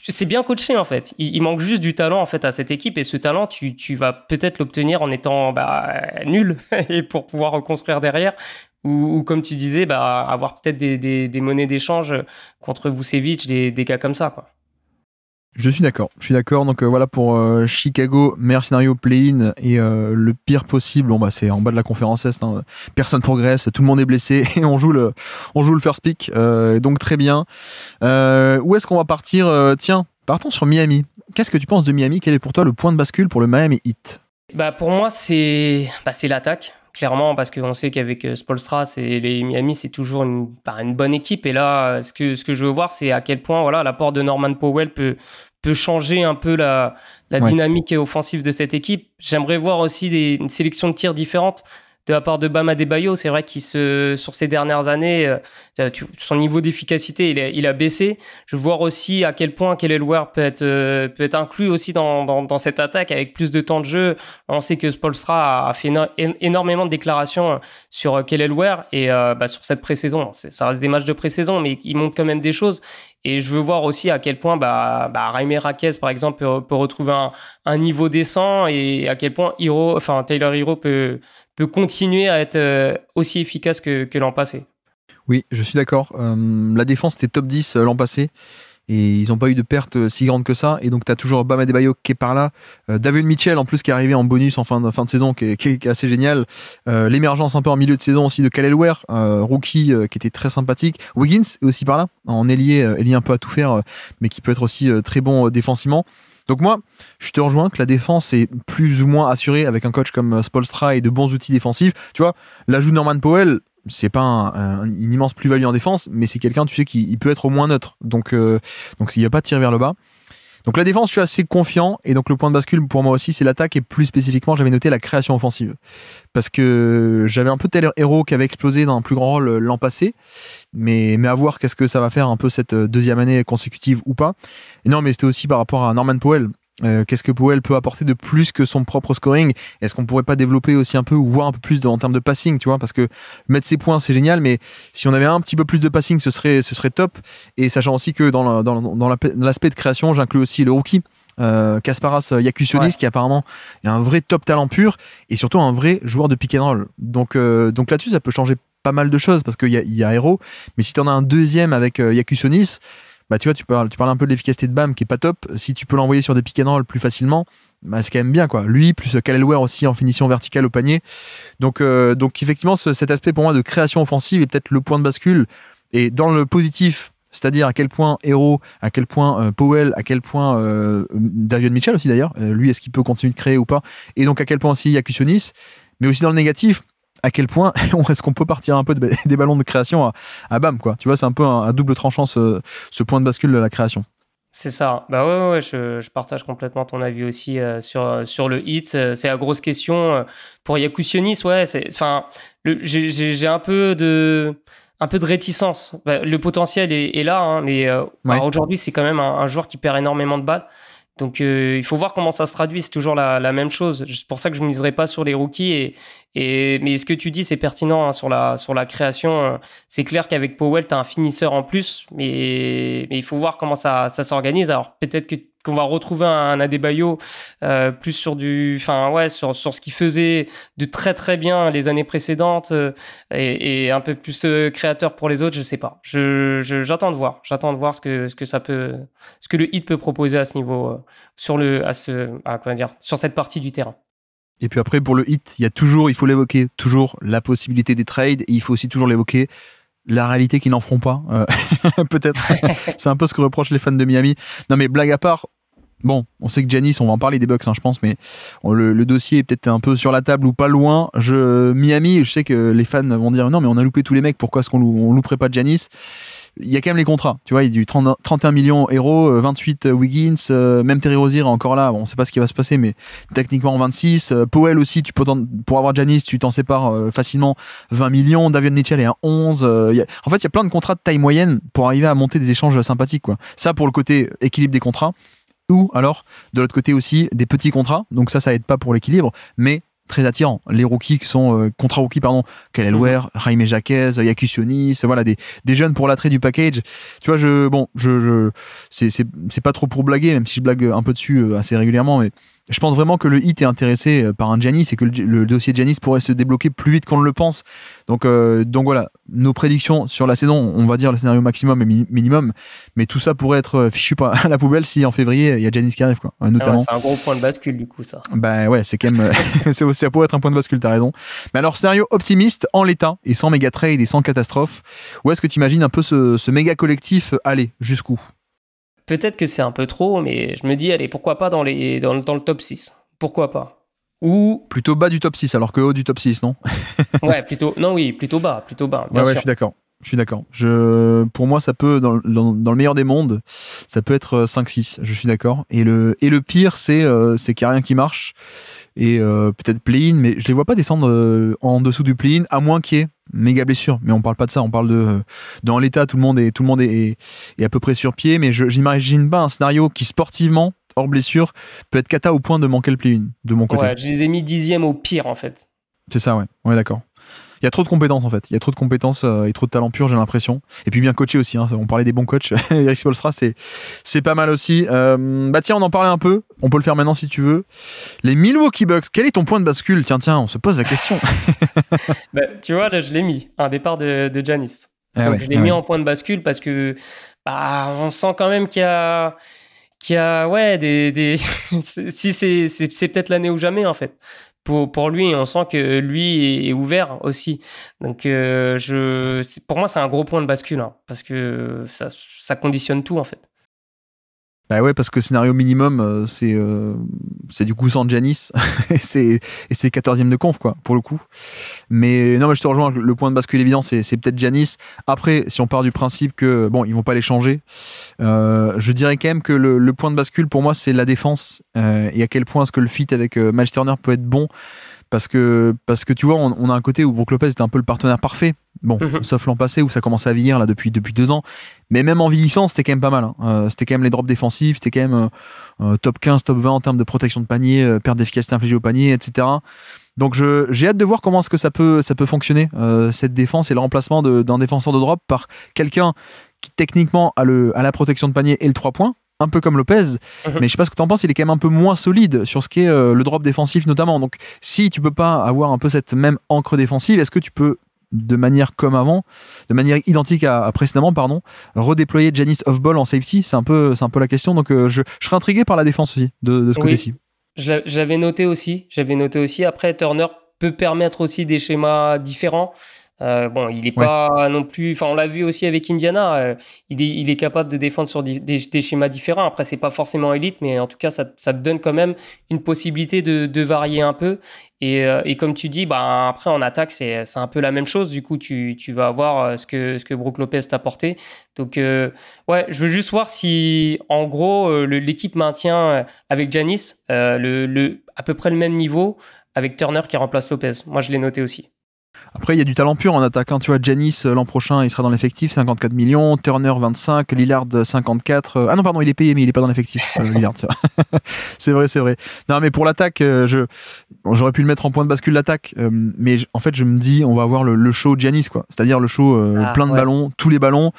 c'est bien coaché en fait. Il manque juste du talent en fait à cette équipe, et ce talent tu vas peut-être l'obtenir en étant nul et pour pouvoir reconstruire derrière, ou comme tu disais, avoir peut-être des monnaies d'échange contre Vucevic, des gars comme ça, quoi. Je suis d'accord. Donc voilà pour Chicago, meilleur scénario play-in, et le pire possible. Bon, c'est en bas de la conférence Est. Hein. Personne progresse, tout le monde est blessé et on joue le first pick. Donc très bien. Où est-ce qu'on va partir? Tiens, partons sur Miami. Qu'est-ce que tu penses de Miami? Quel est pour toi le point de bascule pour le Miami Heat? Pour moi, c'est l'attaque. Clairement, parce qu'on sait qu'avec Spoelstra, les Miami, c'est toujours une bonne équipe. Et là, ce que je veux voir, c'est à quel point l'apport de Norman Powell peut changer un peu la dynamique offensive de cette équipe. J'aimerais voir aussi une sélection de tirs différentes de la part de Bam Adebayo. C'est vrai sur ces dernières années, son niveau d'efficacité, il a baissé. Je veux voir aussi à quel point Kelly Ware peut être inclus aussi dans cette attaque avec plus de temps de jeu. On sait que Spoelstra a fait énormément de déclarations sur Kelly Ware, et sur cette pré-saison, ça reste des matchs de pré-saison, mais il montre quand même des choses. Et je veux voir aussi à quel point Jaime Jaquez, par exemple, peut retrouver un niveau décent, et à quel point Tyler Hero peut continuer à être aussi efficace que l'an passé. Oui, je suis d'accord. La défense était top 10 l'an passé, et ils n'ont pas eu de perte si grande que ça. Et donc, tu as toujours Bam Adebayo qui est par là. David Mitchell, en plus, qui est arrivé en bonus en fin de saison, qui est assez génial. L'émergence un peu en milieu de saison aussi de Kelly Ware, rookie, qui était très sympathique. Wiggins est aussi par là, en ailier un peu à tout faire, mais qui peut être aussi très bon défensivement. Donc moi, je te rejoins que la défense est plus ou moins assurée avec un coach comme Spoelstra et de bons outils défensifs. Tu vois, l'ajout de Norman Powell, c'est pas une immense plus-value en défense, mais c'est quelqu'un, tu sais, qui peut être au moins neutre. Donc s'il n'y a pas de tir vers le bas. Donc la défense, je suis assez confiant, et donc le point de bascule pour moi aussi, c'est l'attaque, et plus spécifiquement, j'avais noté la création offensive. Parce que j'avais un peu Tyler Hero qui avait explosé dans un plus grand rôle l'an passé, mais à voir qu'est-ce que ça va faire un peu cette deuxième année consécutive ou pas. Et non, mais c'était aussi par rapport à Norman Powell. Qu'est-ce que Powell peut apporter de plus que son propre scoring? Est-ce qu'on pourrait pas développer aussi un peu, ou voir un peu plus en termes de passing, tu vois? Parce que mettre ses points, c'est génial, mais si on avait un petit peu plus de passing, ce serait top. Et sachant aussi que dans l'aspect de création, j'inclus aussi le rookie Kasparas Jakusionis, qui apparemment est un vrai top talent pur, et surtout un vrai joueur de pick and roll. Donc là-dessus, ça peut changer pas mal de choses, parce qu'il y a Hero, mais si tu en as un deuxième avec Jakusionis, tu vois, tu parles un peu de l'efficacité de Bam qui est pas top. Si tu peux l'envoyer sur des pick and roll plus facilement, c'est quand même bien, quoi. Lui, plus Kelly Ware aussi en finition verticale au panier. Donc effectivement, cet aspect pour moi de création offensive est peut-être le point de bascule. Et dans le positif, c'est-à-dire à quel point Hero, à quel point Powell, à quel point Davion Mitchell aussi d'ailleurs, lui, est-ce qu'il peut continuer de créer ou pas? Et donc à quel point aussi Jakusionis, mais aussi dans le négatif, à quel point est-ce qu'on peut partir un peu des ballons de création à Bam, quoi. Tu vois, c'est un peu un double tranchant ce point de bascule de la création. C'est ça. Ouais, je partage complètement ton avis aussi sur le hit. C'est la grosse question pour Jakusionis. Ouais, j'ai un peu de réticence. Le potentiel est là, hein, mais aujourd'hui, c'est quand même un joueur qui perd énormément de balles. Donc, il faut voir comment ça se traduit. C'est toujours la même chose. C'est pour ça que je ne miserai pas sur les rookies. Mais ce que tu dis, c'est pertinent, hein, sur la création. C'est clair qu'avec Powell, tu as un finisseur en plus. Mais il faut voir comment ça s'organise. Alors, peut-être qu'on va retrouver un Adebayo plus sur sur ce qu'il faisait de très très bien les années précédentes, et un peu plus créateur pour les autres. Je sais pas. J'attends de voir. J'attends de voir ce que le Heat peut proposer à ce niveau, sur cette partie du terrain. Et puis après, pour le Heat, il faut l'évoquer, toujours la possibilité des trades, et il faut aussi toujours l'évoquer, la réalité qu'ils n'en feront pas. Peut-être. C'est un peu ce que reprochent les fans de Miami. Non, mais blague à part, bon, on sait que Giannis, on va en parler des Bucks, je pense, mais le dossier est peut-être un peu sur la table ou pas loin. Miami, je sais que les fans vont dire non, mais on a loupé tous les mecs, pourquoi est-ce qu'on louperait pas Giannis? Il y a quand même les contrats, tu vois, il y a du 31 millions euros, 28 Wiggins, même Terry Rozier est encore là, bon, on sait pas ce qui va se passer, mais techniquement 26, Powell aussi, pour avoir Giannis, tu t'en sépares facilement 20 millions, Davion Mitchell est à 11, en fait, il y a plein de contrats de taille moyenne pour arriver à monter des échanges sympathiques, quoi. Ça, pour le côté équilibre des contrats, ou alors, de l'autre côté aussi, des petits contrats, donc ça aide pas pour l'équilibre, mais très attirant. Les rookies qui sont contrat rookie Kyle Ware, Jaime Jaquez, Jaquius Jonis, voilà des jeunes pour l'attrait du package. Tu vois, c'est pas trop pour blaguer, même si je blague un peu dessus assez régulièrement, mais je pense vraiment que le Heat est intéressé par un Giannis et que le dossier de Giannis pourrait se débloquer plus vite qu'on ne le pense. Donc voilà, nos prédictions sur la saison, on va dire le scénario maximum et minimum, mais tout ça pourrait être fichu à la poubelle si en février il y a Giannis qui arrive, quoi, notamment. C'est un gros point de bascule du coup, ça. Bah ouais, c'est quand même ça pourrait être un point de bascule, t'as raison. Mais alors, scénario optimiste en l'état et sans méga trade et sans catastrophe, où est-ce que tu imagines un peu ce méga collectif aller jusqu'où? Peut-être que c'est un peu trop, mais je me dis, allez, pourquoi pas dans le top 6? Pourquoi pas? Ou plutôt bas du top 6, alors que haut du top 6, non? Ouais, plutôt bas, bien sûr. Ouais, je suis d'accord. Pour moi, ça peut, dans le meilleur des mondes, ça peut être 5-6, je suis d'accord. Et le pire, c'est qu'il n'y a rien qui marche. Et peut-être play-in, mais je les vois pas descendre en dessous du play-in, à moins qu'il y ait méga blessure. Mais on parle pas de ça, on parle de dans l'état, tout le monde est à peu près sur pied, mais j'imagine pas un scénario qui sportivement, hors blessure, peut être cata au point de manquer le play-in, de mon côté. Ouais, je les ai mis 10e au pire, en fait. C'est ça, ouais, on est d'accord. Il y a trop de compétences, en fait. Il y a trop de compétences et trop de talent pur, j'ai l'impression. Et puis bien coaché aussi, hein. On parlait des bons coachs. Eric Spoelstra, c'est pas mal aussi. Bah tiens, on en parlait un peu. On peut le faire maintenant si tu veux. Les Milwaukee Bucks, quel est ton point de bascule? Tiens, on se pose la question. Bah, tu vois, là, je l'ai mis. Un départ de Giannis. Donc, je l'ai mis en point de bascule parce que on sent quand même qu'il y a ouais, si c'est peut-être l'année ou jamais, en fait. Pour lui, on sent que lui est ouvert aussi. Donc, pour moi, c'est un gros point de bascule, hein, parce que ça conditionne tout, en fait. Bah ouais, parce que scénario minimum, c'est du coup sans Giannis et c'est 14e de conf, quoi, pour le coup. Mais non, mais je te rejoins, le point de bascule évident, c'est peut-être Giannis. Après, si on part du principe que bon, ils vont pas les changer, je dirais quand même que le point de bascule pour moi, c'est la défense et à quel point est-ce que le fit avec Miles Turner peut être bon. Parce que tu vois, on a un côté où Brook Lopez était un peu le partenaire parfait. Bon, sauf l'an passé où ça commençait à vieillir là depuis 2 ans. Mais même en vieillissant, c'était quand même pas mal. Hein. C'était quand même les drops défensifs, c'était quand même top 15, top 20 en termes de protection de panier, perte d'efficacité infligée au panier, etc. Donc j'ai hâte de voir comment est-ce que ça peut fonctionner, cette défense et le remplacement d'un défenseur de drop par quelqu'un qui techniquement a la protection de panier et le 3 points. Un peu comme Lopez, mais je sais pas ce que tu en penses, il est quand même un peu moins solide sur ce qui est le drop défensif notamment. Donc si tu peux pas avoir un peu cette même encre défensive, est-ce que tu peux, de manière comme avant, de manière identique à précédemment, redéployer Giannis off-ball en safety? C'est un peu la question. Donc je serais intrigué par la défense aussi de ce côté-ci. J'avais noté aussi. Après, Turner peut permettre aussi des schémas différents. Bon, il est pas non plus. Enfin, on l'a vu aussi avec Indiana. Il est capable de défendre sur des schémas différents. Après, c'est pas forcément élite, mais en tout cas, ça te donne quand même une possibilité de varier un peu. Et comme tu dis, après en attaque, c'est un peu la même chose. Du coup, tu vas avoir ce que Brook Lopez t'a apporté. Donc, ouais, je veux juste voir si, en gros, l'équipe maintient avec Giannis à peu près le même niveau avec Turner qui remplace Lopez. Moi, je l'ai noté aussi. Après, il y a du talent pur en attaque. Tu vois, Giannis, l'an prochain, il sera dans l'effectif, 54 millions. Turner, 25. Lillard, 54. Ah non, pardon, il est payé, mais il n'est pas dans l'effectif. Lillard, c'est vrai. Non, mais pour l'attaque, j'aurais pu le mettre en point de bascule l'attaque. Mais en fait, je me dis, on va avoir le show Giannis, quoi. C'est-à-dire le show plein de ballons, tous les ballons.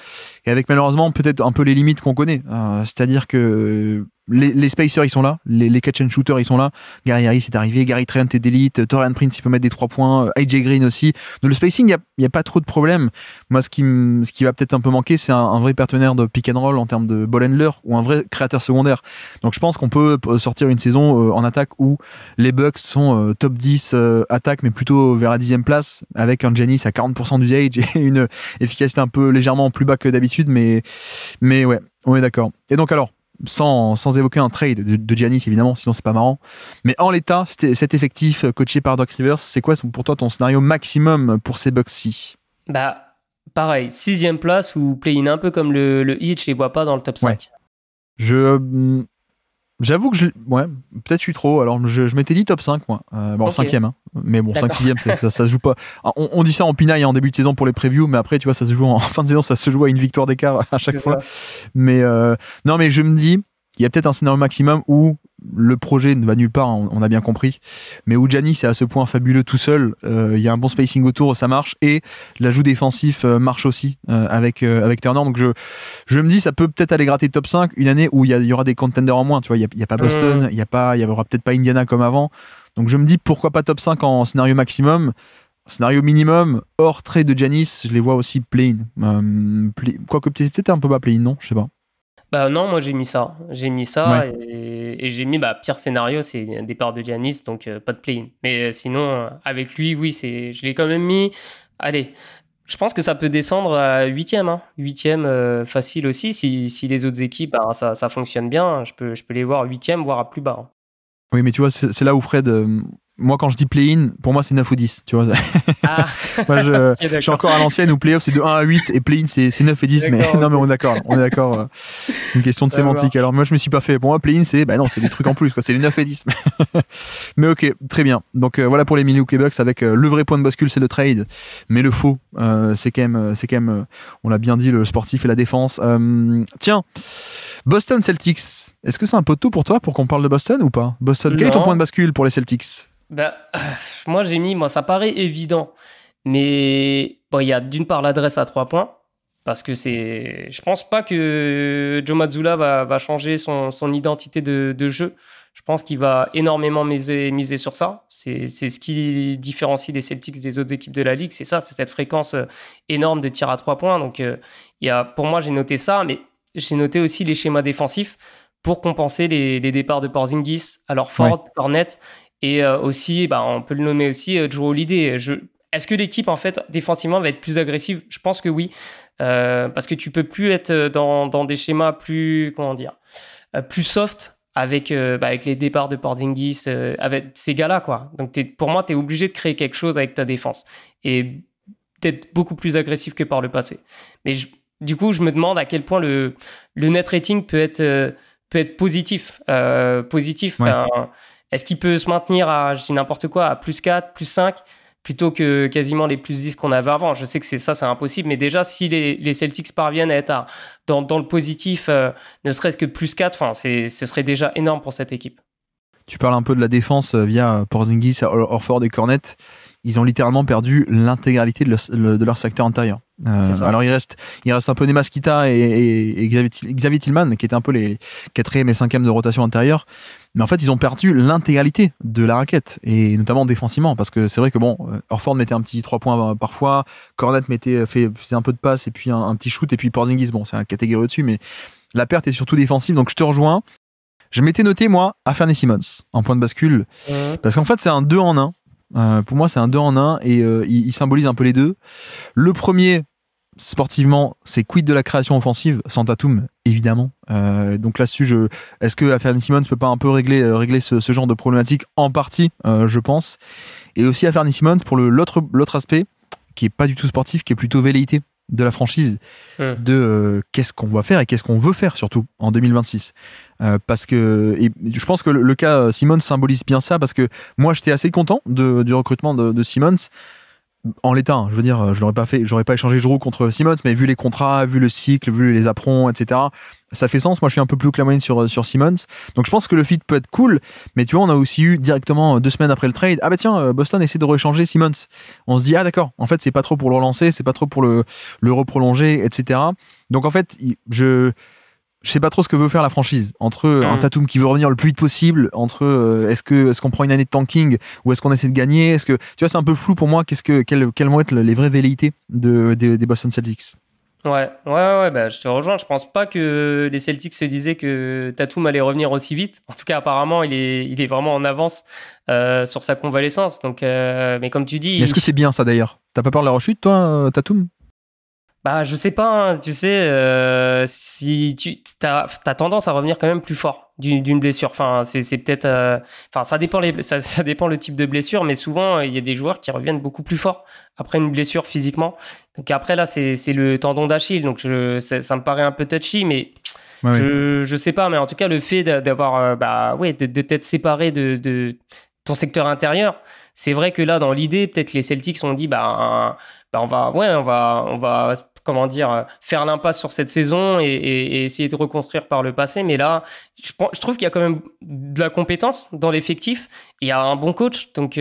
Et avec malheureusement, peut-être un peu les limites qu'on connaît. C'est-à-dire que les spacers ils sont là, les catch and shooters ils sont là. Gary Harris est arrivé, Gary Trent est d'élite, Taurean Prince il peut mettre des 3 points, AJ Green aussi. Donc le spacing il y a pas trop de problème. Moi ce qui va peut-être un peu manquer, c'est un vrai partenaire de pick and roll en termes de ball handler ou un vrai créateur secondaire. Donc je pense qu'on peut sortir une saison en attaque où les Bucks sont top 10 attaque, mais plutôt vers la 10e place, avec un Giannis à 40% d'usage et une efficacité un peu légèrement plus bas que d'habitude, mais ouais, on est d'accord. Et donc alors, sans évoquer un trade de Giannis évidemment, sinon c'est pas marrant, mais en l'état, cet effectif coaché par Doc Rivers, c'est quoi pour toi ton scénario maximum pour ces Bucks-ci? Bah pareil, 6e place ou play-in, un peu comme le Heat, je les vois pas dans le top 5. Ouais. J'avoue que ouais, peut-être je suis trop. Alors je m'étais dit top 5 moi. Bon, okay. 5e, hein. Mais bon, 5-6e, ça se joue pas. On dit ça en pinaille en début de saison pour les previews, mais après tu vois, ça se joue en fin de saison, ça se joue à une victoire d'écart à chaque fois. Mais non, mais je me dis, il y a peut-être un scénario maximum où le projet ne va nulle part, on a bien compris, mais où Giannis est à ce point fabuleux tout seul, il y a un bon spacing autour, ça marche, et l'ajout défensif marche aussi avec Turner. Donc je me dis, ça peut peut-être aller gratter top 5 une année où il y aura des contenders en moins, tu vois, il y a pas Boston, il y aura peut-être pas Indiana comme avant. Donc je me dis, pourquoi pas top 5 en scénario maximum. Scénario minimum, hors trade de Giannis, je les vois aussi play-in. Quoique peut-être un peu bas play-in, non? Je sais pas. Bah non, moi j'ai mis ça. Ouais. Et j'ai mis pire scénario, c'est un départ de Giannis, donc pas de play-in. Mais sinon, avec lui, oui, je l'ai quand même mis. Allez, je pense que ça peut descendre à 8e. Hein. 8e facile aussi. Si les autres équipes, ça fonctionne bien, je peux les voir 8e, voire à plus bas. Hein. Oui, mais tu vois, c'est là où Fred... moi, quand je dis play-in, pour moi, c'est 9 ou 10, tu vois. Ah. Moi, je suis encore à l'ancienne où play-off, c'est de 1 à 8 et play-in, c'est 9 et 10. Mais non, mais on est d'accord. C'est une question de sémantique. Alors, moi, je me suis pas fait. Pour moi, play-in, non, c'est des trucs en plus, quoi. C'est les 9 et 10. Mais ok, très bien. Donc, voilà pour les Milwaukee Bucks avec le vrai point de bascule, c'est le trade. Mais le faux, c'est quand même, on l'a bien dit, le sportif et la défense. Tiens, Boston Celtics. Est-ce que c'est un peu tôt pour toi pour qu'on parle de Boston ou pas? Boston, quel est ton point de bascule pour les Celtics? Moi j'ai mis, ça paraît évident, mais bon, il y a d'une part l'adresse à 3 points, parce que je pense pas que Joe Mazzulla va changer son identité de jeu. Je pense qu'il va énormément miser sur ça. C'est ce qui différencie les Celtics des autres équipes de la ligue, c'est cette fréquence énorme de tirs à 3 points. Donc pour moi j'ai noté ça, mais j'ai noté aussi les schémas défensifs pour compenser les départs de Porzingis, alors Ford, Cornet. Et aussi, on peut le nommer aussi Drew Holiday. Est-ce que l'équipe, en fait, défensivement, va être plus agressive? Je pense que oui. Parce que tu peux plus être dans des schémas plus, plus soft avec les départs de Porzingis, avec ces gars-là, quoi. Donc, pour moi, tu es obligé de créer quelque chose avec ta défense. Et d'être beaucoup plus agressif que par le passé. Mais du coup, je me demande à quel point le net rating peut être positif. Ouais. Est-ce qu'il peut se maintenir à, je dis n'importe quoi, à plus 4, plus 5, plutôt que quasiment les plus 10 qu'on avait avant? Je sais que c'est impossible, mais déjà, si les Celtics parviennent à être dans le positif, ne serait-ce que plus 4, ce serait déjà énorme pour cette équipe. Tu parles un peu de la défense via Porzingis, Horford et Cornet. Ils ont littéralement perdu l'intégralité de leur secteur intérieur. Alors il reste un peu Nemas Kita et Xavier Tillman, qui étaient un peu les 4e et 5e de rotation intérieure. Mais en fait, ils ont perdu l'intégralité de la raquette, et notamment défensivement, parce que c'est vrai que Horford mettait un petit 3 points parfois, Cornet faisait un peu de passe et puis un petit shoot, et puis Porzingis, c'est un catégorie au-dessus, mais la perte est surtout défensive. Donc je te rejoins. Je m'étais noté, moi, Anthony Simons en point de bascule, parce qu'en fait, c'est un 2 en 1. Pour moi, c'est un 2 en 1 et il symbolise un peu les deux. Le premier, sportivement, c'est quid de la création offensive, sans Tatum, évidemment. Donc là-dessus, est-ce que Anthony Simons peut pas un peu régler ce genre de problématique? En partie, je pense. Et aussi Anthony Simons pour l'autre aspect, qui est pas du tout sportif, qui est plutôt velléité de la franchise, de qu'est-ce qu'on va faire et qu'est-ce qu'on veut faire, surtout en 2026. Parce que, et je pense que le cas Simmons symbolise bien ça, parce que moi j'étais assez content du recrutement de Simmons en l'état. Je veux dire, j'aurais pas échangé Jrue contre Simmons, mais vu les contrats, vu le cycle, vu les aprons, etc., ça fait sens. Moi je suis un peu plus que la moyenne sur Simmons, donc je pense que le fit peut être cool. Mais tu vois, on a aussi eu directement 2 semaines après le trade, Boston essaie de rechanger Simmons. On se dit d'accord, en fait c'est pas trop pour le relancer, c'est pas trop pour le reprolonger, etc. Donc en fait je je sais pas trop ce que veut faire la franchise entre un Tatum qui veut revenir le plus vite possible, entre est-ce qu'on prend une année de tanking ou est-ce qu'on essaie de gagner, est-ce que tu vois, c'est un peu flou pour moi. Quelles vont être les vraies velléités des Boston Celtics? Ouais, bah, je te rejoins. Je pense pas que les Celtics se disaient que Tatum allait revenir aussi vite. En tout cas, apparemment, il est vraiment en avance sur sa convalescence. Donc, mais comme tu dis, est-ce que c'est bien ça d'ailleurs? T'as pas peur de la rechute, toi, Tatum? Bah, je sais pas, hein, tu sais, si t'as tendance à revenir quand même plus fort d'une blessure. Enfin, c'est peut-être, enfin, ça dépend ça dépend le type de blessure, mais souvent il y a des joueurs qui reviennent beaucoup plus fort après une blessure physiquement. Donc après là, c'est le tendon d'Achille, donc ça me paraît un peu touchy, mais Ouais, je sais pas, mais en tout cas le fait d'avoir, de t'être séparé de ton secteur intérieur, c'est vrai que là dans l'idée, peut-être les Celtics ont dit on va comment dire, faire l'impasse sur cette saison et essayer de reconstruire par le passé. Mais là, je trouve qu'il y a quand même de la compétence dans l'effectif. Il y a un bon coach. Donc,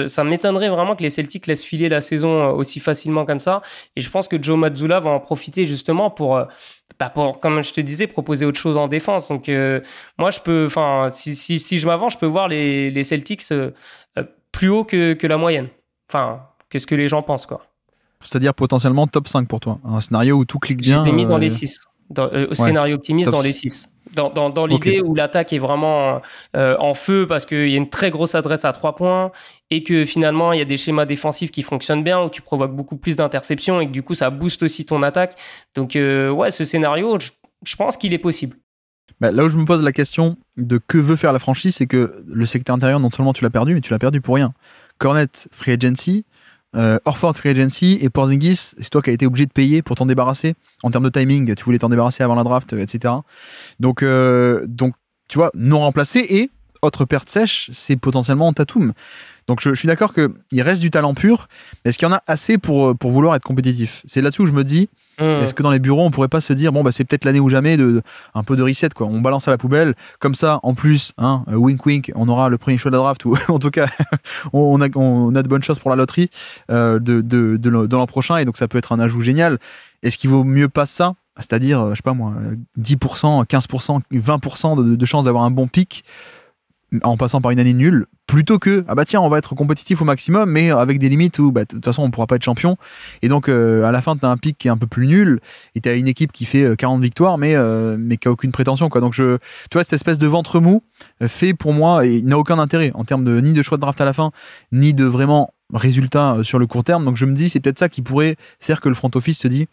ça m'étonnerait vraiment que les Celtics laissent filer la saison aussi facilement comme ça. Et je pense que Joe Mazzulla va en profiter justement pour, comme je te disais, proposer autre chose en défense. Donc, moi, si je m'avance, je peux voir les Celtics plus haut que la moyenne. Enfin, qu'est-ce que les gens pensent, quoi. C'est-à-dire potentiellement top 5 pour toi. Un scénario où tout clique bien. Je les ai mis dans les 6. Scénario optimiste dans les 6. Dans l'idée où l'attaque est vraiment en feu parce qu'il y a une très grosse adresse à 3 points et que finalement il y a des schémas défensifs qui fonctionnent bien, où tu provoques beaucoup plus d'interceptions et que du coup ça booste aussi ton attaque. Donc ce scénario, je pense qu'il est possible. Bah, là où je me pose la question de que veut faire la franchise, c'est que le secteur intérieur, non seulement tu l'as perdu, mais tu l'as perdu pour rien. Cornet, free agency, Horford, free agency, et Porzingis, c'est toi qui as été obligé de payer pour t'en débarrasser. En termes de timing, tu voulais t'en débarrasser avant la draft, etc. Donc, tu vois, non remplacé, et autre perte sèche, c'est potentiellement Tatum. Donc je suis d'accord qu'il reste du talent pur. Est-ce qu'il y en a assez pour vouloir être compétitif? C'est là-dessus où je me dis, est-ce que dans les bureaux, on pourrait pas se dire, c'est peut-être l'année ou jamais, un peu de reset, quoi. On balance à la poubelle. Comme ça, en plus, wink wink, on aura le premier choix de la draft, ou en tout cas, on a de bonnes choses pour la loterie de l'an prochain, et donc ça peut être un ajout génial. Est-ce qu'il vaut mieux pas ça? C'est-à-dire, je sais pas moi, 10%, 15%, 20% de chances d'avoir un bon pic en passant par une année nulle, plutôt que on va être compétitif au maximum, mais avec des limites où de toute façon on pourra pas être champion, et donc à la fin tu as un pic qui est un peu plus nul et tu as une équipe qui fait 40 victoires mais qui a aucune prétention, quoi. Donc tu vois, cette espèce de ventre mou fait pour moi, et il n'a aucun intérêt en termes ni de choix de draft à la fin, ni de vraiment résultat sur le court terme. Donc je me dis, c'est peut-être ça qui pourrait faire que le front office se dit,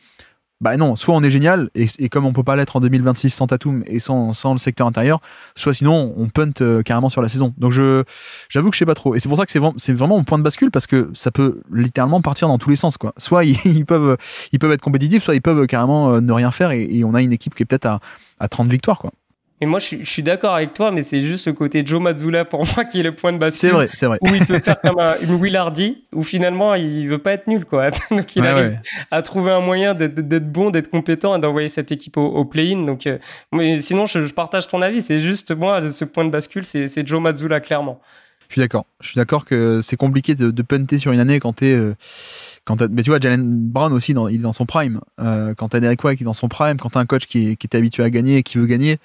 non, soit on est génial, et comme on peut pas l'être en 2026 sans Tatum et sans le secteur intérieur, soit sinon on punt carrément sur la saison. Donc j'avoue que je sais pas trop, et c'est pour ça que c'est vraiment mon point de bascule, parce que ça peut littéralement partir dans tous les sens, quoi. Soit ils peuvent être compétitifs, soit ils peuvent carrément ne rien faire, et on a une équipe qui est peut-être à 30 victoires, quoi. Et moi, je suis d'accord avec toi, mais c'est juste ce côté Joe Mazzulla pour moi qui est le point de bascule. C'est vrai. Où il peut faire comme une Will Hardy, où finalement il veut pas être nul, quoi. Donc il arrive à trouver un moyen d'être bon, d'être compétent et d'envoyer cette équipe au play-in. Donc, mais sinon, je partage ton avis. C'est juste moi, ce point de bascule, c'est Joe Mazzulla, clairement. Je suis d'accord que c'est compliqué de punter sur une année quand mais tu vois, Jaylen Brown aussi, il est dans son prime. Quand t'as Derek White qui est dans son prime, quand t'as un coach qui est habitué à gagner et qui veut gagner,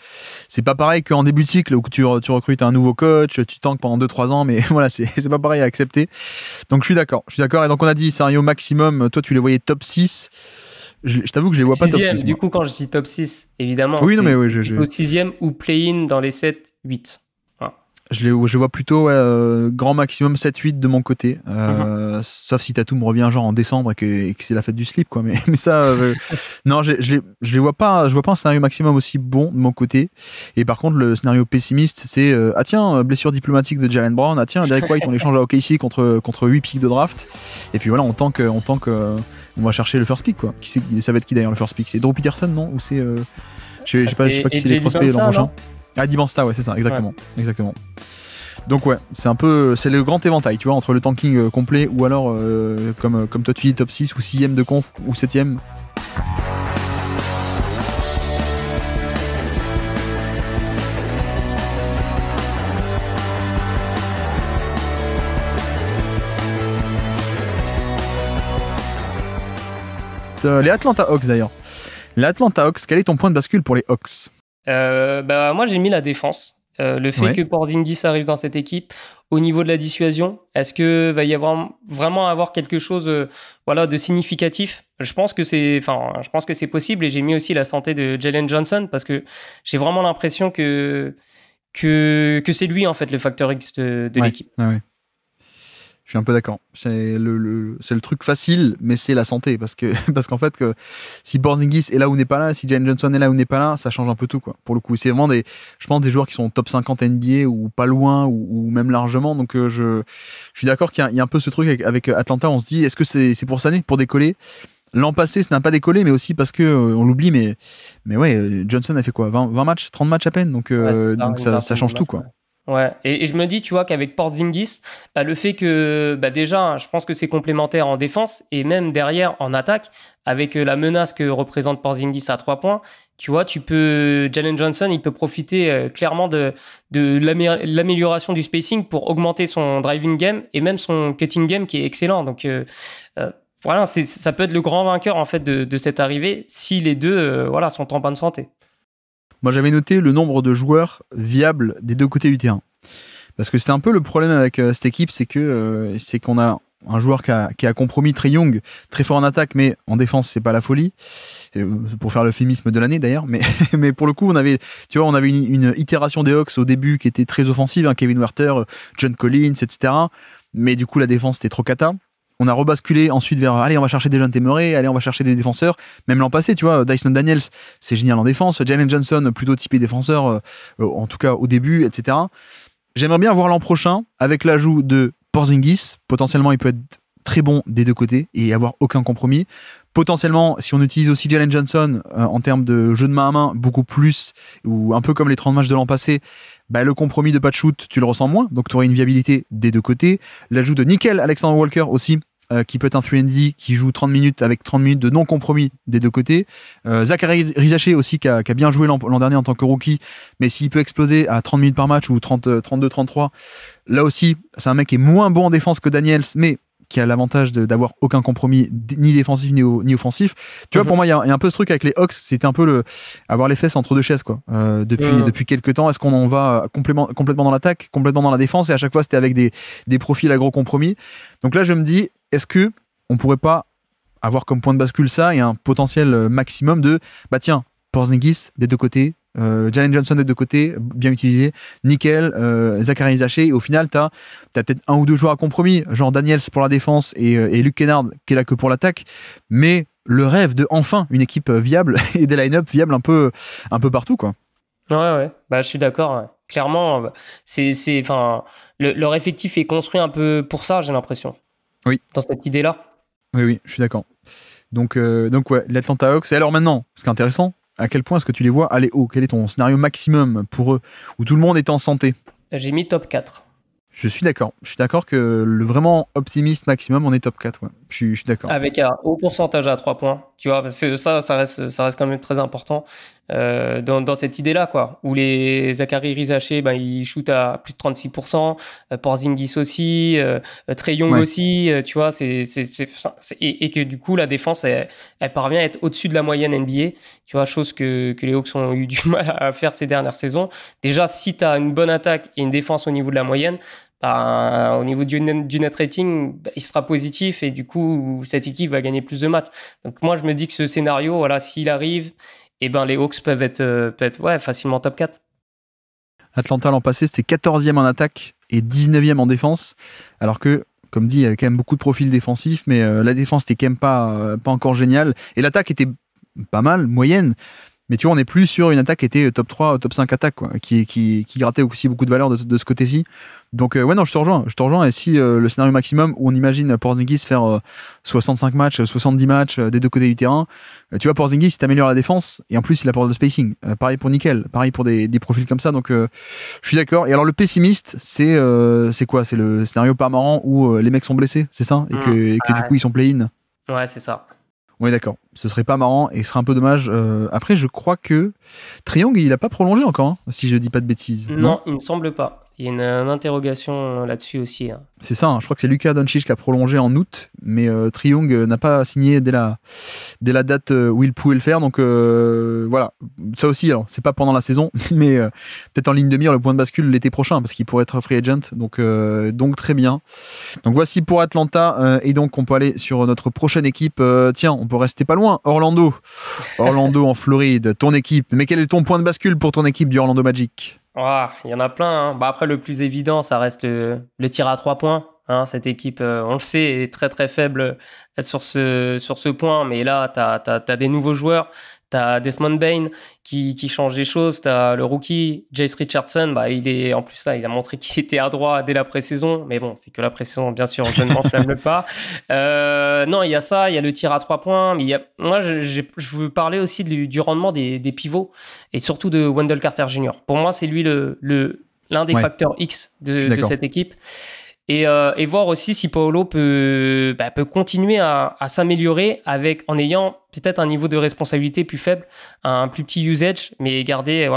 c'est pas pareil qu'en début de cycle où tu recrutes un nouveau coach, tu tankes pendant 2-3 ans, mais voilà, c'est pas pareil à accepter. Donc je suis d'accord. Et donc on a dit scénario maximum, toi tu les voyais top 6. Je t'avoue que je les vois pas top 6. Du coup, quand je dis top 6, évidemment, oui, non, mais au 6e ou play-in dans les 7-8. Je vois plutôt grand maximum 7-8 de mon côté, sauf si Tatum revient genre en décembre et que c'est la fête du slip, quoi. Mais ça, non, je les vois pas. Je vois pas un scénario maximum aussi bon de mon côté. Et par contre, le scénario pessimiste, c'est blessure diplomatique de Jaylen Brown. Derek White, on l'échange à OKC contre 8 picks de draft. Et puis voilà, on tank, on va chercher le first pick, quoi. Ça va être qui d'ailleurs le first pick? C'est Drew Peterson, non? Ou c'est je sais pas qui c'est les prospects l'an prochain. Dibansta, ouais, c'est ça, exactement. Donc c'est le grand éventail, tu vois, entre le tanking complet ou alors comme toi tu dis top 6 ou 6ème de conf ou 7ème. Les Atlanta Hawks d'ailleurs. L'Atlanta Hawks, quel est ton point de bascule pour les Hawks? Moi, j'ai mis la défense. Le fait que Porzingis arrive dans cette équipe, au niveau de la dissuasion, est-ce que va y avoir vraiment avoir quelque chose de significatif? Je pense que c'est possible, et j'ai mis aussi la santé de Jalen Johnson, parce que j'ai vraiment l'impression que c'est lui en fait le facteur X de l'équipe. Ouais. Je suis un peu d'accord. C'est le truc facile, mais c'est la santé. Parce qu'en fait, si Porzingis est là ou n'est pas là, si Jalen Johnson est là ou n'est pas là, ça change un peu tout, quoi. Pour le coup, c'est vraiment je pense, des joueurs qui sont top 50 NBA ou pas loin ou même largement. Donc, je suis d'accord qu'il y a un peu ce truc avec Atlanta. On se dit, est-ce que c'est pour cette année, pour décoller? L'an passé, ça n'a pas décollé, mais aussi parce que on l'oublie. Mais ouais, Johnson a fait quoi, 20 matchs, 30 matchs à peine. Donc ça change tout, quoi. Ouais, et je me dis, tu vois, qu'avec Porzingis, le fait que, déjà, je pense que c'est complémentaire en défense et même derrière en attaque, avec la menace que représente Porzingis à 3 points, tu vois, Jalen Johnson, il peut profiter clairement de l'amélioration du spacing pour augmenter son driving game et même son cutting game qui est excellent. Donc, voilà, ça peut être le grand vainqueur, en fait, de cette arrivée si les deux, sont en bonne santé. Moi, j'avais noté le nombre de joueurs viables des deux côtés du terrain. Parce que c'était un peu le problème avec cette équipe, c'est qu'on a un joueur qui a compromis Trae Young, très fort en attaque, mais en défense, c'est pas la folie. Pour faire l'euphémisme de l'année, d'ailleurs. Mais pour le coup, on avait une itération des Hawks au début qui était très offensive, hein, Kevin Huerter, John Collins, etc. Mais du coup, la défense, c'était trop cata. On a rebasculé ensuite vers allez, on va chercher des jeunes Temeré, allez, on va chercher des défenseurs. Même l'an passé, tu vois, Dyson Daniels, c'est génial en défense. Jalen Johnson, plutôt typé défenseur, en tout cas au début, etc. J'aimerais bien voir l'an prochain, avec l'ajout de Porzingis, potentiellement il peut être très bon des deux côtés et avoir aucun compromis. Potentiellement, si on utilise aussi Jalen Johnson en termes de jeu de main à main, beaucoup plus, ou un peu comme les 30 matchs de l'an passé, le compromis de pas de shoot, tu le ressens moins, donc tu aurais une viabilité des deux côtés. L'ajout de Nickel Alexander Walker aussi, qui peut être un 3&D, qui joue 30 minutes avec 30 minutes de non-compromis des deux côtés. Zachary Rizaché aussi, qui a bien joué l'an dernier en tant que rookie, mais s'il peut exploser à 30 minutes par match ou 32-33, là aussi, c'est un mec qui est moins bon en défense que Daniels, mais qui a l'avantage d'avoir aucun compromis, ni défensif ni offensif. Tu vois, pour moi, il y a un peu ce truc avec les Hawks, c'était un peu avoir les fesses entre deux chaises, quoi. Depuis quelques temps, est-ce qu'on en va complètement dans l'attaque, complètement dans la défense, et à chaque fois, c'était avec des profils à gros compromis. Donc là, je me dis, est-ce que on pourrait pas avoir comme point de bascule ça et un potentiel maximum de, Porzingis des deux côtés, Jalen Johnson des deux côtés, bien utilisé, Nickel, Zachary Rizaché, et au final t'as peut-être un ou deux joueurs à compromis, genre Daniels pour la défense et Luke Kennard qui est là que pour l'attaque, mais le rêve de enfin une équipe viable et des line-up viables un peu partout, quoi. Ouais, je suis d'accord, ouais. Clairement, leur effectif est construit un peu pour ça, j'ai l'impression. Oui. Dans cette idée-là. Oui, je suis d'accord. Donc ouais, l'Atlanta Hawks. Et alors maintenant, ce qui est intéressant, à quel point est-ce que tu les vois aller haut? Quel est ton scénario maximum pour eux, où tout le monde est en santé? J'ai mis top 4. Je suis d'accord. Je suis d'accord que le vraiment optimiste maximum, on est top 4. Ouais. Je suis d'accord. Avec un haut pourcentage à 3 points. Tu vois, parce que ça reste quand même très important dans cette idée-là, quoi. Où les Zachary Rizaché, ils shootent à plus de 36%. Porzingis aussi. Trae Young aussi. Tu vois, et que du coup, la défense, elle parvient à être au-dessus de la moyenne NBA. Tu vois, chose que les Hawks ont eu du mal à faire ces dernières saisons. Déjà, si tu as une bonne attaque et une défense au niveau de la moyenne, au niveau du net rating, il sera positif et du coup, cette équipe va gagner plus de matchs. Donc moi, je me dis que ce scénario, voilà, s'il arrive, les Hawks peuvent être facilement top 4. Atlanta l'an passé, c'était 14e en attaque et 19e en défense, alors que, comme dit, il y avait quand même beaucoup de profils défensifs, mais la défense n'était quand même pas encore géniale. Et l'attaque était pas mal, moyenne. Mais tu vois, on n'est plus sur une attaque qui était top 3, top 5 attaque, quoi, qui grattait aussi beaucoup de valeur de ce côté-ci. Donc, non, je te rejoins. Et si le scénario maximum où on imagine Porzingis faire 65 matchs, 70 matchs des deux côtés du terrain, tu vois, Porzingis, il t'améliore la défense et en plus, il apporte le spacing. Pareil pour Nickel, pareil pour des profils comme ça. Donc, je suis d'accord. Et alors, le pessimiste, c'est quoi? C'est le scénario pas marrant où les mecs sont blessés, c'est ça? Et que du coup, ils sont play-in. Ouais, c'est ça. Oui, d'accord. Ce serait pas marrant et ce serait un peu dommage. Après, je crois que Trae Young, il a pas prolongé encore, hein, si je dis pas de bêtises. Non, il me semble pas. Il y a une interrogation là-dessus aussi. Hein. C'est ça, hein. Je crois que c'est Luka Doncic qui a prolongé en août, mais Trae Young n'a pas signé dès la date où il pouvait le faire. Donc voilà, ça aussi, alors c'est pas pendant la saison, mais peut-être en ligne de mire le point de bascule l'été prochain, parce qu'il pourrait être free agent. Donc très bien. Donc voici pour Atlanta, et donc on peut aller sur notre prochaine équipe. Tiens, on peut rester pas loin. Orlando en Floride, ton équipe. Mais quel est ton point de bascule pour ton équipe du Orlando Magic? Il y en a plein. Hein. Après, le plus évident, ça reste le tir à 3 points. Hein. Cette équipe, on le sait, est très très faible sur ce point. Mais là, t'as des nouveaux joueurs. T'as Desmond Bane qui change les choses. T'as le rookie Jace Richardson. Il a montré qu'il était adroit dès la pré-saison. Mais bon, c'est que la pré-saison, bien sûr, je ne m'enflamme pas. Non, il y a ça. Il y a le tir à 3 points. Mais moi, je veux parler aussi du rendement des pivots et surtout de Wendell Carter Jr. Pour moi, c'est lui l'un des facteurs X de cette équipe. Et voir aussi si Paolo peut continuer à s'améliorer en ayant peut-être un niveau de responsabilité plus faible, un plus petit usage, mais garder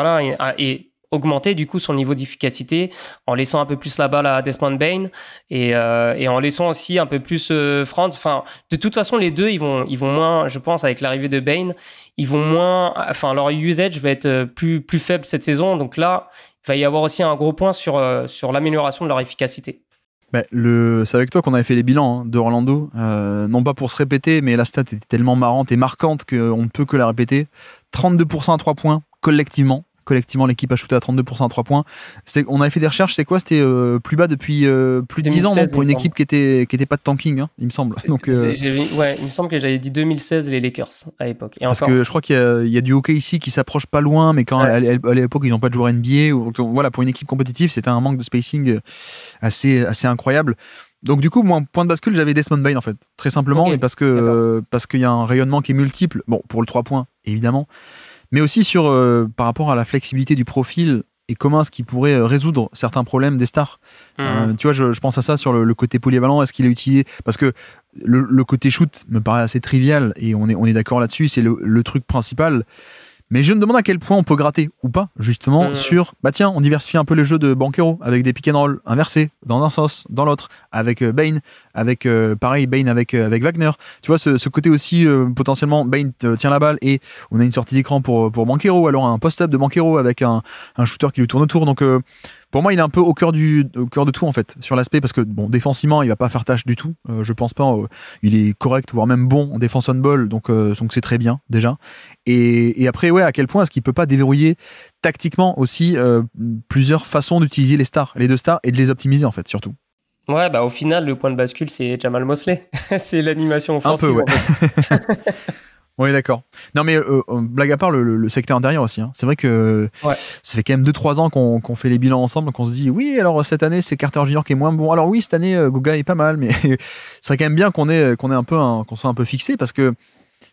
et augmenter du coup son niveau d'efficacité en laissant un peu plus la balle à Desmond Bane et en laissant aussi un peu plus Franz. Enfin, de toute façon, les deux ils vont moins, je pense, avec l'arrivée de Bane, ils vont moins. Enfin, leur usage va être plus faible cette saison. Donc là, il va y avoir aussi un gros point sur l'amélioration de leur efficacité. C'est avec toi qu'on avait fait les bilans de Orlando, non pas pour se répéter, mais la stat était tellement marrante et marquante qu'on ne peut que la répéter. 32% à 3 points collectivement. Collectivement, l'équipe a shooté à 32% à 3 points. On avait fait des recherches, c'est quoi? C'était plus bas depuis plus de 10 ans, non, pour une équipe qui était pas de tanking, hein, il me semble. Donc, il me semble que j'avais dit 2016 les Lakers à l'époque. Parce que je crois qu'il y a du hockey ici qui s'approche pas loin, mais quand à l'époque ils n'ont pas de joueurs NBA. Voilà, pour une équipe compétitive, c'était un manque de spacing assez incroyable. Donc du coup, moi, point de bascule, j'avais Desmond Bane en fait, très simplement, mais parce qu'il y a un rayonnement qui est multiple. Bon, pour le 3 points, évidemment. Mais aussi par rapport à la flexibilité du profil et comment est-ce qu'il pourrait résoudre certains problèmes des stars. Tu vois, je pense à ça sur le côté polyvalent. Est-ce qu'il est utilisé? Parce que le côté shoot me paraît assez trivial et on est d'accord là-dessus, c'est le truc principal. Mais je me demande à quel point on peut gratter ou pas, justement, sur, tiens, on diversifie un peu les jeux de Banchero avec des pick and roll inversés dans un sens, dans l'autre, avec Bane, avec, pareil, Bane avec Wagner. Tu vois, ce côté aussi, potentiellement, Bane tient la balle et on a une sortie d'écran pour Banchero, alors un post-up de Banchero avec un shooter qui lui tourne autour. Donc, pour moi, il est un peu au cœur de tout, en fait, sur l'aspect, parce que, bon, défensivement, il va pas faire tâche du tout. Je pense pas. Il est correct, voire même bon en défense on ball, donc c'est très bien, déjà. Et après, à quel point est-ce qu'il peut pas déverrouiller tactiquement aussi plusieurs façons d'utiliser les deux stars et de les optimiser, en fait, surtout. Ouais, au final, le point de bascule, c'est Jamal Mosley. C'est l'animation offensive. Un peu, ouais. Oui, d'accord. Non, mais blague à part, le secteur intérieur aussi. Hein. C'est vrai que ça fait quand même 2-3 ans qu'on fait les bilans ensemble, donc on se dit, oui, alors cette année, c'est Carter Jr. qui est moins bon. Alors oui, cette année, Goga est pas mal, mais c'est quand même bien qu'on soit un peu fixé, parce que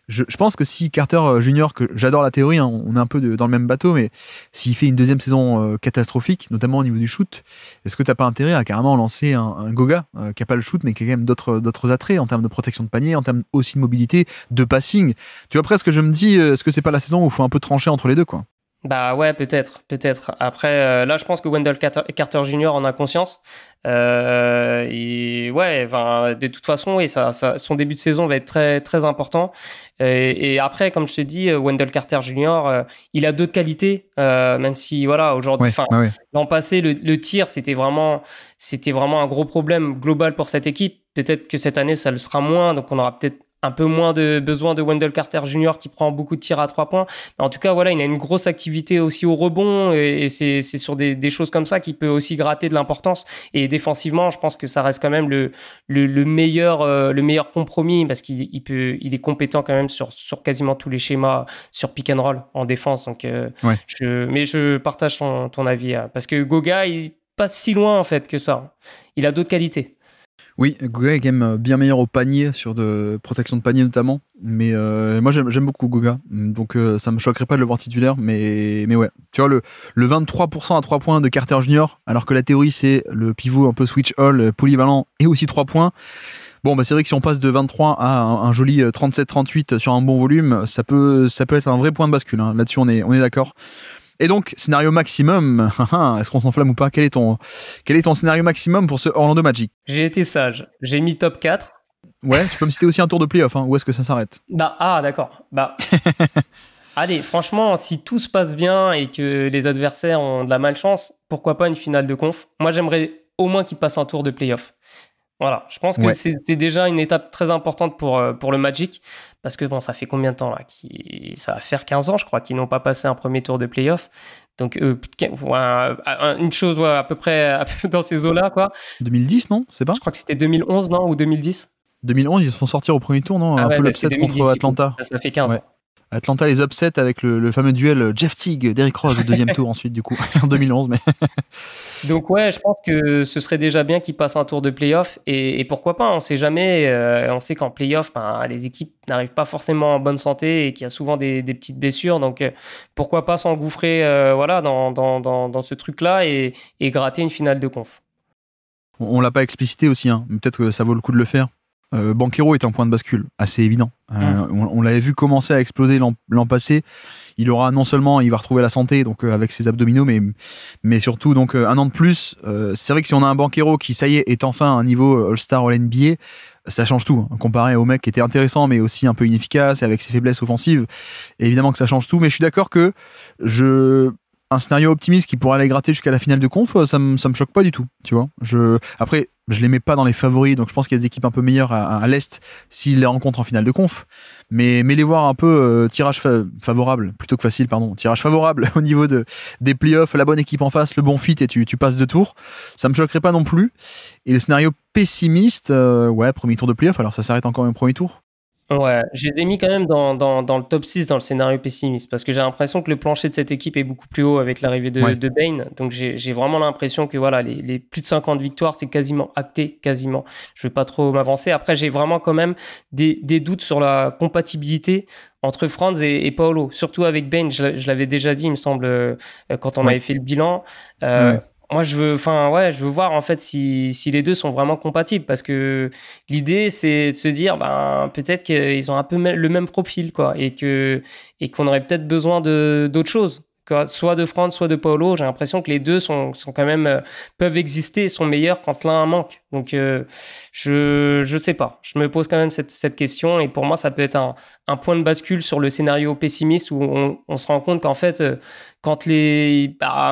je pense que si Carter Jr., que j'adore la théorie, hein, on est un peu dans le même bateau, mais s'il fait une deuxième saison catastrophique, notamment au niveau du shoot, est-ce que t'as pas intérêt à carrément lancer un Goga qui a pas le shoot, mais qui a quand même d'autres attraits en termes de protection de panier, en termes aussi de mobilité, de passing? Tu vois, presque je me dis, est-ce que c'est pas la saison où il faut un peu trancher entre les deux, quoi? Ouais, peut-être. Après, là, je pense que Wendell Carter Jr. en a conscience. Et ouais, de toute façon, son début de saison va être très, très important. Et après, comme je te dis, Wendell Carter Jr., il a d'autres qualités, même si, aujourd'hui, l'an passé, le tir, c'était vraiment un gros problème global pour cette équipe. Peut-être que cette année, ça le sera moins, donc on aura peut-être un peu moins de besoin de Wendell Carter Jr. qui prend beaucoup de tirs à 3 points. Mais en tout cas, il a une grosse activité aussi au rebond et c'est sur des choses comme ça qu'il peut aussi gratter de l'importance. Et défensivement, je pense que ça reste quand même le meilleur compromis parce qu'il est compétent quand même sur quasiment tous les schémas sur pick and roll en défense. Donc, mais je partage ton avis parce que Goga, il passe si loin en fait que ça. Il a d'autres qualités. Oui, Goga est quand même bien meilleur au panier, sur de protection de panier notamment. Mais moi j'aime beaucoup Goga, donc ça me choquerait pas de le voir titulaire. Mais ouais, tu vois, le 23% à 3 points de Carter Jr., alors que la théorie c'est le pivot un peu switch all, polyvalent et aussi 3 points. Bon, c'est vrai que si on passe de 23 à un joli 37-38 sur un bon volume, ça peut être un vrai point de bascule. Hein. Là-dessus, on est d'accord. Et donc, scénario maximum, est-ce qu'on s'enflamme ou pas? Quel est ton scénario maximum pour ce Orlando Magic? J'ai été sage, j'ai mis top 4. Ouais, tu peux me citer aussi un tour de playoff, où est-ce que ça s'arrête? D'accord. Allez, franchement, si tout se passe bien et que les adversaires ont de la malchance, pourquoi pas une finale de conf? Moi, j'aimerais au moins qu'ils passent un tour de playoff. Voilà, je pense que c'est déjà une étape très importante pour le Magic, parce que bon, ça fait combien de temps là? Ça va faire 15 ans, je crois, qu'ils n'ont pas passé un premier tour de playoff. Donc, une chose à peu près dans ces eaux-là, quoi. 2010, non? C'est pas? Je crois que c'était 2011, non? Ou 2010? 2011, ils se sont sortis au premier tour, non? Un peu l'upset contre Atlanta. Ça fait 15 ans. Atlanta les upset avec le fameux duel Jeff Teague, Derrick Rose au deuxième tour ensuite, du coup, en 2011. Mais Donc ouais, je pense que ce serait déjà bien qu'ils passent un tour de playoff. Et pourquoi pas, on sait jamais. On sait qu'en playoff, les équipes n'arrivent pas forcément en bonne santé et qu'il y a souvent des petites blessures. Donc pourquoi pas s'engouffrer dans ce truc-là et gratter une finale de conf. On l'a pas explicité aussi, mais peut-être que ça vaut le coup de le faire. Banchero est un point de bascule assez évident. On l'avait vu commencer à exploser l'an passé. Il aura non seulement, il va retrouver la santé donc avec ses abdominaux, mais surtout donc un an de plus. C'est vrai que si on a un Banchero qui ça y est enfin à un niveau All-Star All-NBA, ça change tout comparé au mec qui était intéressant mais aussi un peu inefficace et avec ses faiblesses offensives. Et évidemment que ça change tout. Mais je suis d'accord que un scénario optimiste qui pourrait aller gratter jusqu'à la finale de conf, ça me choque pas du tout, tu vois. Après, je les mets pas dans les favoris, donc je pense qu'il y a des équipes un peu meilleures à l'Est s'ils les rencontrent en finale de conf. Mais les voir un peu tirage favorable, plutôt que facile, tirage favorable au niveau des playoffs, la bonne équipe en face, le bon fit et tu passes 2 tours, ça me choquerait pas non plus. Et le scénario pessimiste, premier tour de playoff, alors ça s'arrête encore un premier tour. Ouais, je les ai mis quand même dans le top 6 dans le scénario pessimiste parce que j'ai l'impression que le plancher de cette équipe est beaucoup plus haut avec l'arrivée de Bane. Donc j'ai vraiment l'impression que voilà, les plus de 50 victoires, c'est quasiment acté, quasiment. Je vais pas trop m'avancer. Après, j'ai vraiment quand même des doutes sur la compatibilité entre Franz et Paolo, surtout avec Bane. Je l'avais déjà dit, il me semble, quand on avait fait le bilan. Moi, je veux voir en fait si les deux sont vraiment compatibles parce que l'idée c'est de se dire peut-être qu'ils ont un peu le même profil quoi et qu'on aurait peut-être besoin d'autre chose. Soit de Franz, soit de Paolo. J'ai l'impression que les deux sont quand même peuvent exister et sont meilleurs quand l'un manque. Donc je sais pas. Je me pose quand même cette question et pour moi ça peut être un point de bascule sur le scénario pessimiste où on se rend compte qu'en fait quand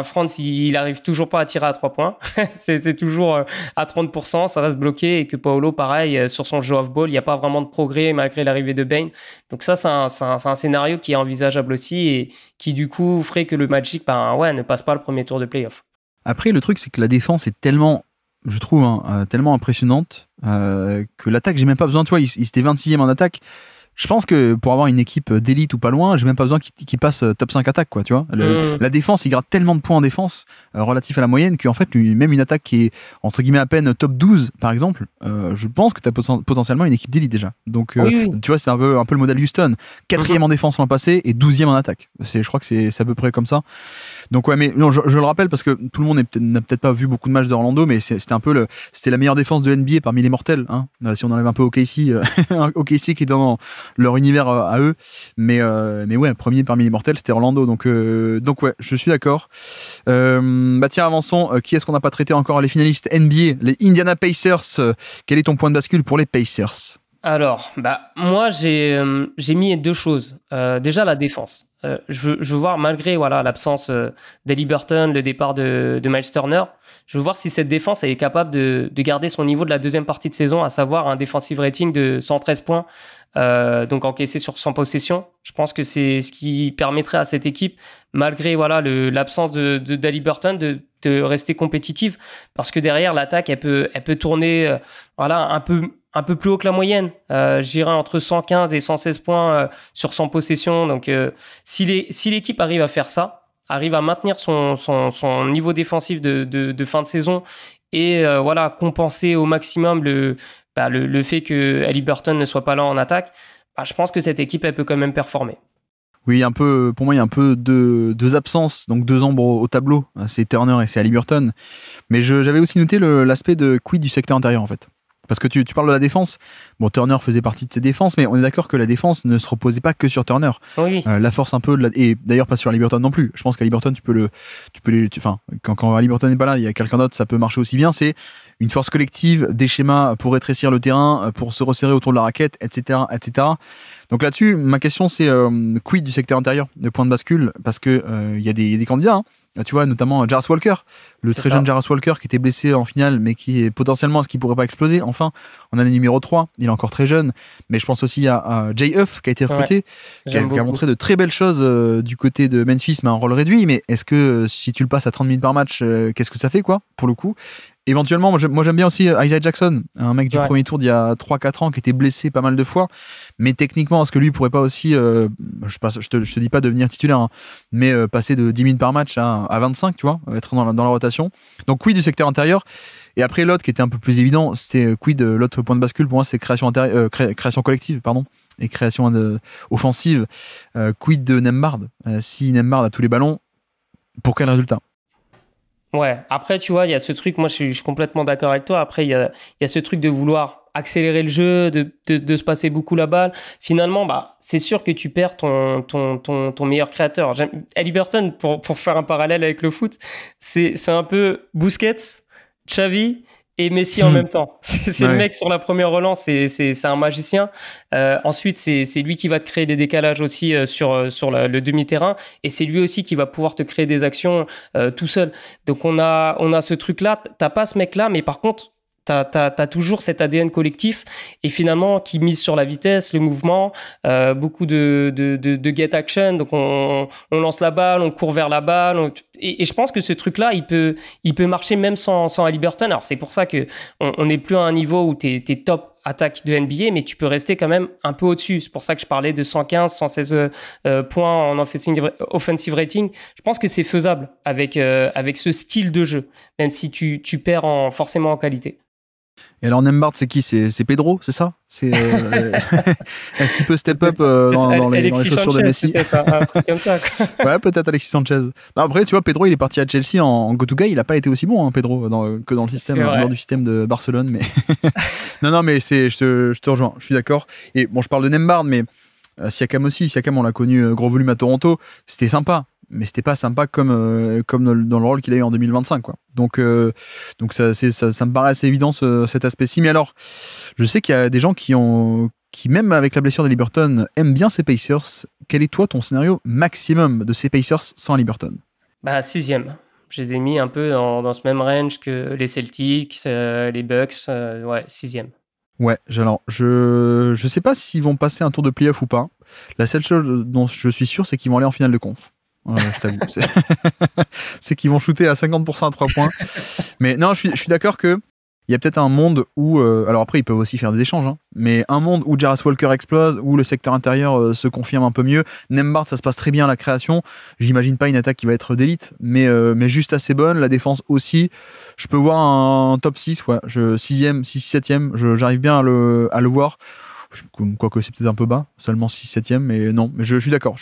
Franz il arrive toujours pas à tirer à 3 points, c'est toujours à 30%, ça va se bloquer et que Paolo pareil sur son jeu off-ball, il n'y a pas vraiment de progrès malgré l'arrivée de Bane. Donc ça c'est un scénario qui est envisageable aussi et qui du coup ferait que le Magic ne passe pas le premier tour de playoff. Après le truc c'est que la défense est tellement, je trouve, tellement impressionnante que l'attaque, j'ai même pas besoin, tu vois, il était 26e en attaque. Je pense que pour avoir une équipe d'élite ou pas loin, j'ai même pas besoin qu'il passe top 5 attaque, quoi, tu vois. La défense, il gratte tellement de points en défense relatif à la moyenne qu'en fait, même une attaque qui est entre guillemets à peine top 12, par exemple, je pense que tu as potentiellement une équipe d'élite déjà. Donc, tu vois, c'est un peu le modèle Houston. 4e en défense l'an passé et 12e en attaque. Je crois que c'est à peu près comme ça. Donc, ouais, mais non, je le rappelle parce que tout le monde n'a peut-être pas vu beaucoup de matchs d'Orlando, mais c'était la meilleure défense de NBA parmi les mortels, si on enlève un peu OKC, OKC qui est dans leur univers à eux, mais ouais, premier parmi les mortels c'était Orlando, donc ouais, je suis d'accord. Tiens, avançons. Qui est-ce qu'on n'a pas traité encore? Les finalistes NBA, les Indiana Pacers. Quel est ton point de bascule pour les Pacers? Alors, moi j'ai mis 2 choses. Déjà la défense. Je veux voir, malgré l'absence d'Haliburton, le départ de Miles Turner, je veux voir si cette défense est capable de garder son niveau de la deuxième partie de saison, à savoir un defensive rating de 113 points, donc encaissé sur 100 possessions. Je pense que c'est ce qui permettrait à cette équipe, malgré l'absence d'Haliburton, de rester compétitive, parce que derrière l'attaque elle peut tourner un peu plus haut que la moyenne. J'irai entre 115 et 116 points sur 100 possessions. Donc, si l'équipe arrive à faire ça, arrive à maintenir son niveau défensif de fin de saison et compenser au maximum le fait que Haliburton ne soit pas là en attaque, je pense que cette équipe elle peut quand même performer. Oui, pour moi, il y a un peu deux absences, donc 2 ombres au tableau. C'est Turner et c'est Haliburton. Mais j'avais aussi noté l'aspect de quid du secteur intérieur, en fait. Parce que tu parles de la défense. Bon, Turner faisait partie de ses défenses, mais on est d'accord que la défense ne se reposait pas que sur Turner. Oui. La force un peu et d'ailleurs pas sur Haliburton non plus. Je pense qu'Haliburton, quand Haliburton n'est pas là, il y a quelqu'un d'autre, ça peut marcher aussi bien. C'est une force collective, des schémas pour rétrécir le terrain, pour se resserrer autour de la raquette, etc., etc. Donc là-dessus, ma question c'est quid du secteur intérieur de point de bascule, parce que il y a des candidats. Hein. Tu vois, notamment Jarras Walker, le très jeune Jarras Walker qui était blessé en finale, mais qui est potentiellement, est-ce qu'il pourrait pas exploser enfin en année numéro 3. Il est encore très jeune, mais je pense aussi à Jay Huff qui a été recruté, qui a montré de très belles choses du côté de Memphis, mais un rôle réduit. Mais est-ce que si tu le passes à 30 minutes par match, qu'est-ce que ça fait, quoi, pour le coup? Éventuellement, moi j'aime bien aussi Isaiah Jackson, un mec du premier tour d'il y a 3-4 ans qui était blessé pas mal de fois, mais techniquement, est-ce que lui pourrait pas aussi, je te dis pas devenir titulaire, hein, mais passer de 10 minutes par match à 25, tu vois, être dans la rotation. Donc quid du secteur intérieur. Et après l'autre qui était un peu plus évident, c'est quid l'autre point de bascule pour moi, c'est création collective, pardon, et création offensive. Quid de Nembhard, si Nembhard a tous les ballons, pour quel résultat? Ouais, après, tu vois, il y a ce truc, moi je suis complètement d'accord avec toi. Après, il y a ce truc de vouloir accélérer le jeu, de se passer beaucoup la balle. Finalement, c'est sûr que tu perds ton meilleur créateur. Haliburton, pour faire un parallèle avec le foot, c'est un peu Busquets, Xavi et Messi en même temps. C'est le mec sur la première relance, c'est un magicien. Ensuite, c'est lui qui va te créer des décalages aussi sur le demi-terrain, et c'est lui aussi qui va pouvoir te créer des actions tout seul. Donc on a ce truc-là. T'as pas ce mec-là, mais par contre, t'as toujours cet ADN collectif, et finalement qui mise sur la vitesse, le mouvement, beaucoup de get action. Donc on lance la balle, on court vers la balle, et je pense que ce truc-là, il peut marcher même sans Haliburton. Alors c'est pour ça que on n'est plus à un niveau où t'es top attaque de NBA, mais tu peux rester quand même un peu au-dessus. C'est pour ça que je parlais de 115, 116 points en offensive rating. Je pense que c'est faisable avec ce style de jeu, même si tu perds forcément en qualité. Et alors Nembhard, c'est qui? C'est Pedro, c'est ça? Est-ce qu'il peut step up dans les chaussures de Messi? Un truc comme ça, quoi. Ouais, peut-être Alexis Sanchez. Après, tu vois, Pedro, il est parti à Chelsea en go-to-guy. Il n'a pas été aussi bon, hein, Pedro, que dans le système, lors du système de Barcelone. Mais non, mais je te rejoins. Je suis d'accord. Et bon, je parle de Nembhard, mais Siakam aussi. Siakam, on l'a connu gros volume à Toronto. C'était sympa, mais c'était pas sympa comme dans le rôle qu'il a eu en 2025, quoi. Donc ça me paraît assez évident cet aspect-ci. Mais alors, je sais qu'il y a des gens qui même avec la blessure d'Haliburton aiment bien ces Pacers. Quel est toi ton scénario maximum de ces Pacers sans Haliburton? 6e. Je les ai mis un peu dans ce même range que les Celtics, les Bucks. Ouais, 6e. Ouais, alors je sais pas s'ils vont passer un tour de playoff ou pas. La seule chose dont je suis sûr, c'est qu'ils vont aller en finale de conf. Je t'avoue. C'est qu'ils vont shooter à 50% à 3 points. Mais non, je suis d'accord que il y a peut-être un monde où... alors après, ils peuvent aussi faire des échanges, hein, mais un monde où Jarras Walker explose, où le secteur intérieur se confirme un peu mieux. Nembhard, ça se passe très bien à la création. J'imagine pas une attaque qui va être d'élite, mais juste assez bonne. La défense aussi. Je peux voir un top 6, ouais. 6e, 6, 7e, j'arrive bien à le voir. Quoique c'est peut-être un peu bas, seulement 6-7e, mais non, mais je suis d'accord.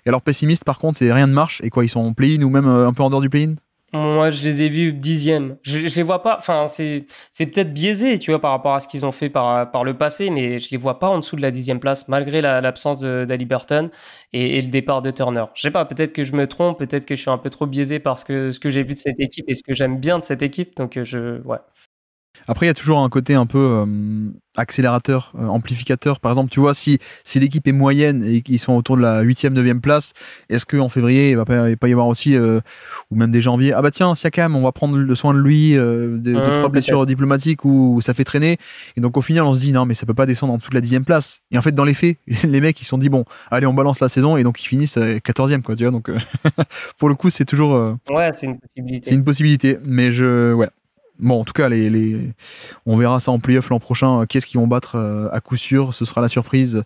Et alors pessimiste, par contre, c'est rien ne marche, et quoi, ils sont en play-in ou même un peu en dehors du play-in? Moi, je les ai vus 10e. Je les vois pas, enfin, c'est peut-être biaisé, tu vois, par rapport à ce qu'ils ont fait par le passé, mais je les vois pas en dessous de la 10e place, malgré l'absence d'Haliburton et le départ de Turner. Je sais pas, peut-être que je me trompe, peut-être que je suis un peu trop biaisé parce que ce que j'ai vu de cette équipe et ce que j'aime bien de cette équipe, donc ouais. Après, il y a toujours un côté un peu accélérateur, amplificateur. Par exemple, tu vois, si l'équipe est moyenne et qu'ils sont autour de la 8e, 9e place, est-ce qu'en février, il va pas y avoir aussi, ou même dès janvier, ah bah tiens, Siakam, on va prendre le soin de lui, de 3 blessures diplomatiques où ça fait traîner. Et donc, au final, on se dit, non, mais ça peut pas descendre en dessous de la 10e place. Et en fait, dans les faits, les mecs, ils se sont dit, bon, allez, on balance la saison, et donc ils finissent 14e, quoi, tu vois. Donc, pour le coup, c'est toujours. Ouais, c'est une possibilité. C'est une possibilité, mais ouais. Bon, en tout cas, on verra ça en playoff l'an prochain. Qui est-ce qu'ils vont battre à coup sûr? Ce sera la surprise.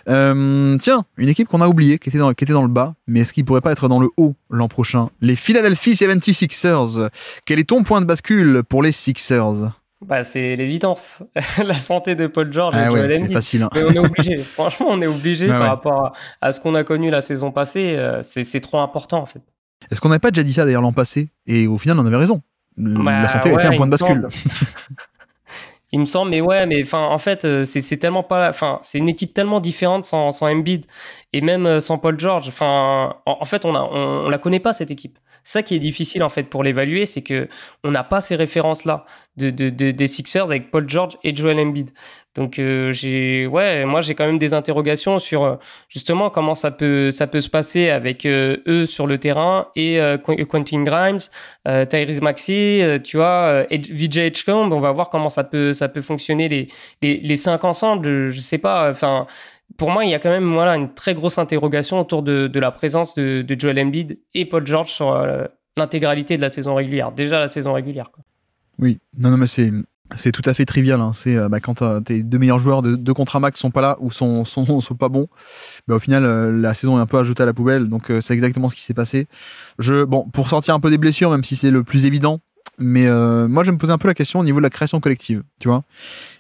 Tiens, une équipe qu'on a oubliée, qui était dans le bas, mais est-ce qu'ils pourraient pas être dans le haut l'an prochain? Les Philadelphia 76ers. Quel est ton point de bascule pour les Sixers? C'est l'évidence. La santé de Paul George et Joel Embiid. C'est facile. Hein. Mais on est obligé. Franchement, on est obligé par rapport à ce qu'on a connu la saison passée. C'est trop important, en fait. Est-ce qu'on n'avait pas déjà dit ça d'ailleurs l'an passé? Et au final, on avait raison. La santé a été un point de bascule. Il me semble, mais ouais, mais enfin, en fait, c'est tellement pas, enfin, c'est une équipe tellement différente sans Embiid et même sans Paul George. Enfin, en fait, on la connaît pas cette équipe. C'est ça qui est difficile en fait pour l'évaluer, c'est que on n'a pas ces références-là des Sixers avec Paul George et Joel Embiid. Donc moi j'ai quand même des interrogations sur justement comment ça peut se passer avec eux sur le terrain et Quentin Grimes, Tyrese Maxey, tu vois, VJ Edgecombe. On va voir comment ça peut fonctionner les cinq ensemble. Je sais pas. Enfin, pour moi, il y a quand même voilà une très grosse interrogation autour de la présence de Joel Embiid et Paul George sur l'intégralité de la saison régulière. Déjà la saison régulière, quoi. Oui, non, mais c'est tout à fait trivial. Hein. C'est quand tes deux meilleurs joueurs de contrat max sont pas là ou sont pas bons, au final la saison est un peu à jeter à la poubelle. Donc c'est exactement ce qui s'est passé. Pour sortir un peu des blessures, même si c'est le plus évident, mais moi je me posais un peu la question au niveau de la création collective, tu vois,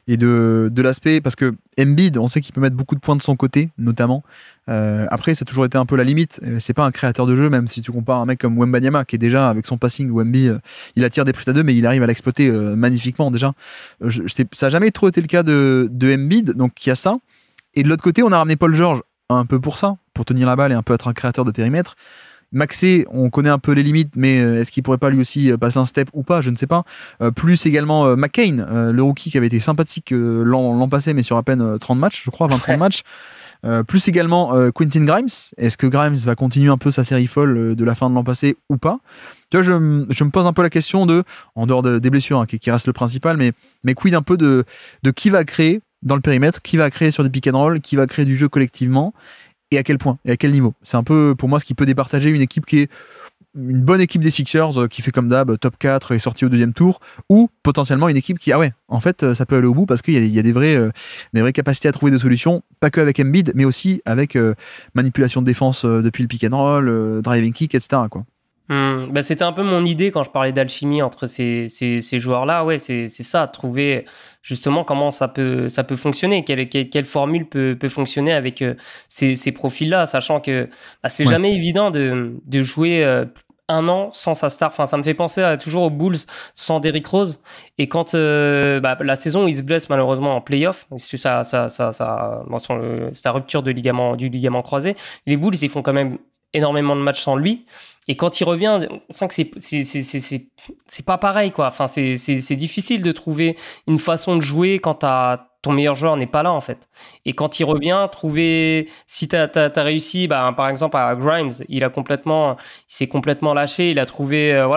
et de l'aspect, parce que Embiid, on sait qu'il peut mettre beaucoup de points de son côté, notamment. Après, ça a toujours été un peu la limite. C'est pas un créateur de jeu, même si tu compares un mec comme Wembanyama, qui est déjà, avec son passing, Wemby, il attire des prises à deux, mais il arrive à l'exploiter magnifiquement déjà. Ça n'a jamais trop été le cas de Embiid, donc il y a ça. Et de l'autre côté, on a ramené Paul George un peu pour ça, pour tenir la balle et un peu être un créateur de périmètre. Maxey, on connaît un peu les limites, mais est-ce qu'il pourrait pas lui aussi passer un step ou pas, je ne sais pas. Plus également McCain, le rookie qui avait été sympathique l'an passé, mais sur à peine 30 matchs, je crois, 20-30 matchs. Plus également Quentin Grimes. Est-ce que Grimes va continuer un peu sa série folle de la fin de l'an passé ou pas? Tu vois, je me pose un peu la question en dehors des blessures, hein, qui reste le principal, mais quid un peu de qui va créer dans le périmètre, qui va créer sur des pick and roll, qui va créer du jeu collectivement, et à quel point, et à quel niveau. C'est un peu, pour moi, ce qui peut départager une équipe qui est une bonne équipe des Sixers, qui fait comme d'hab, top 4 et sortie au deuxième tour, ou potentiellement une équipe qui, en fait, ça peut aller au bout parce qu'il y a des vraies capacités à trouver des solutions, pas que avec Embiid, mais aussi avec manipulation de défense depuis le pick and roll, driving kick, etc., quoi. C'était un peu mon idée quand je parlais d'alchimie entre ces joueurs-là. Ouais, c'est ça, trouver justement comment ça peut fonctionner, quelle formule peut fonctionner avec ces profils-là, sachant que c'est jamais évident de jouer un an sans sa star. Enfin, ça me fait penser toujours aux Bulls sans Derrick Rose. Et quand la saison où il se blesse malheureusement en playoff, c'est sa rupture du ligament croisé, les Bulls ils font quand même énormément de matchs sans lui. Et quand il revient, on sent que c'est pas pareil, quoi. Enfin, c'est difficile de trouver une façon de jouer quand ton meilleur joueur n'est pas là, en fait. Et quand il revient, si t'as réussi, par exemple, à Grimes, il s'est complètement lâché, il a trouvé,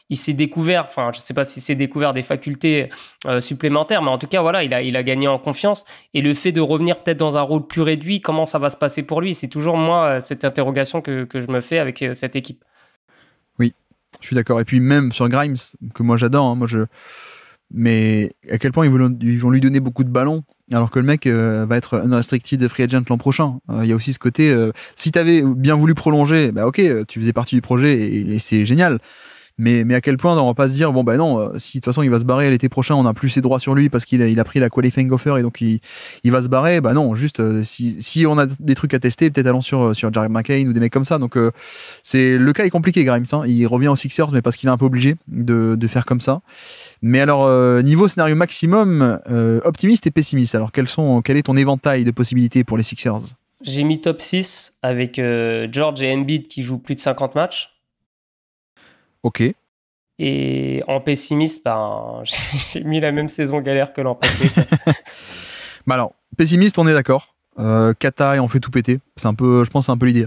il s'est découvert, enfin, je sais pas si c'est découvert des facultés supplémentaires, mais en tout cas, voilà, il a gagné en confiance. Et le fait de revenir peut-être dans un rôle plus réduit, comment ça va se passer pour lui? C'est toujours, moi, cette interrogation que je me fais avec cette équipe. Oui, je suis d'accord. Et puis même sur Grimes, que moi j'adore, hein, mais à quel point ils vont lui donner beaucoup de ballons, alors que le mec va être unrestricted free agent l'an prochain. Il y a aussi ce côté, si tu avais bien voulu prolonger, ok, tu faisais partie du projet et c'est génial. Mais à quel point on va pas se dire, non, si de toute façon il va se barrer l'été prochain, on n'a plus ses droits sur lui parce qu'il a pris la qualifying offer et donc il va se barrer, non, juste si on a des trucs à tester, peut-être allons sur Jared McCain ou des mecs comme ça. Donc le cas est compliqué, Grimes, hein. Il revient aux Sixers, mais parce qu'il est un peu obligé de faire comme ça. Mais alors, niveau scénario maximum, optimiste et pessimiste, alors quel est ton éventail de possibilités pour les Sixers? J'ai mis top 6 avec George et Embiid qui jouent plus de 50 matchs. Ok. Et en pessimiste, j'ai mis la même saison galère que l'an passé. Alors, pessimiste, on est d'accord. Kata et on fait tout péter. Je pense que c'est un peu l'idée.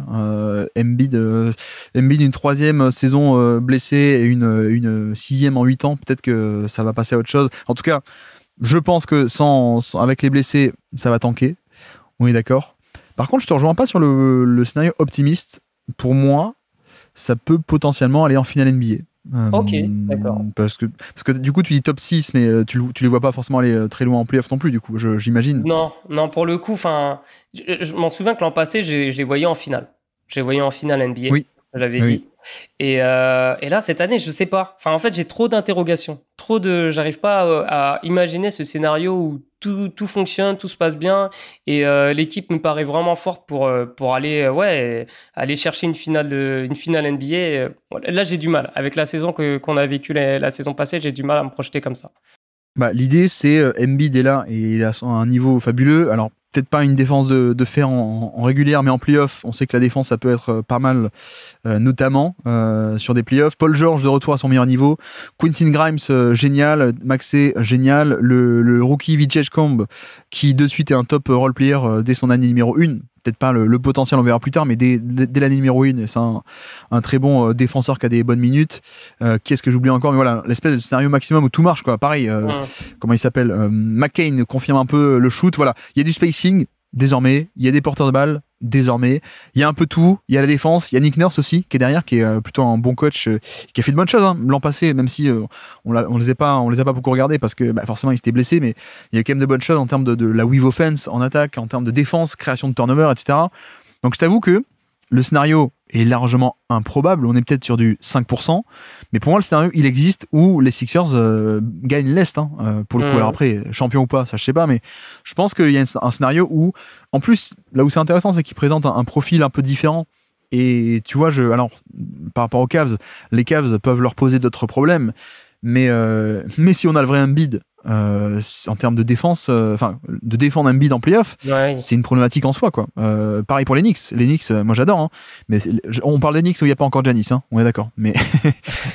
Embiid, une 3e saison blessée et une 6e en 8 ans. Peut-être que ça va passer à autre chose. En tout cas, je pense que avec les blessés, ça va tanker. On est d'accord. Par contre, je te rejoins pas sur le scénario optimiste. Pour moi, ça peut potentiellement aller en finale NBA. Ok, d'accord. Parce que du coup, tu dis top 6, mais tu les vois pas forcément aller très loin en playoff non plus, du coup, j'imagine. Non, pour le coup, je m'en souviens que l'an passé, je les voyais en finale. Je les voyais en finale NBA, oui. J'avais dit. Et là, cette année, je sais pas. En fait, j'ai trop d'interrogations. J'arrive pas à imaginer ce scénario où tout fonctionne, tout se passe bien. Et l'équipe me paraît vraiment forte pour aller chercher une finale NBA. Là, j'ai du mal. Avec la saison qu'on a vécue la saison passée, j'ai du mal à me projeter comme ça. Bah, l'idée, c'est Embiid est là et il a un niveau fabuleux. Alors, peut-être pas une défense de fer en régulière, mais en playoff, on sait que la défense, ça peut être pas mal, notamment sur des playoffs. Paul George de retour à son meilleur niveau. Quentin Grimes, génial. Maxey, génial. Le rookie Vijay-Combe, qui de suite est un top role player dès son année numéro 1. Peut-être pas le potentiel, on verra plus tard, mais dès l'année numéro 1, c'est un très bon défenseur qui a des bonnes minutes. Qui est-ce que j'oublie encore? Mais voilà, l'espèce de scénario maximum où tout marche, quoi. Pareil, comment il s'appelle? McCain confirme un peu le shoot. Voilà, il y a du spacing, désormais. Il y a des porteurs de balles, désormais. Il y a un peu tout. Il y a la défense. Il y a Nick Nurse aussi, qui est derrière, qui est plutôt un bon coach, qui a fait de bonnes choses l'an passé, même si on les a pas beaucoup regardés parce que forcément il s'était blessé, mais il y a quand même de bonnes choses en termes de la weave offense en attaque, en termes de défense, création de turnover, etc. Donc je t'avoue que le scénario est largement improbable. On est peut-être sur du 5%. Mais pour moi, le scénario, il existe où les Sixers gagnent l'Est. Pour le coup, alors après, champion ou pas, ça je sais pas. Mais je pense qu'il y a un scénario où, en plus, là où c'est intéressant, c'est qu'il présente un profil un peu différent. Et tu vois, alors, par rapport aux Cavs, les Cavs peuvent leur poser d'autres problèmes. Mais si on a le vrai Embiid, en termes de défense, de défendre Embiid en playoff, c'est une problématique en soi, quoi. Pareil pour les Knicks. Les Knicks, moi j'adore, mais on parle des Knicks où il n'y a pas encore Giannis, on est d'accord. Mais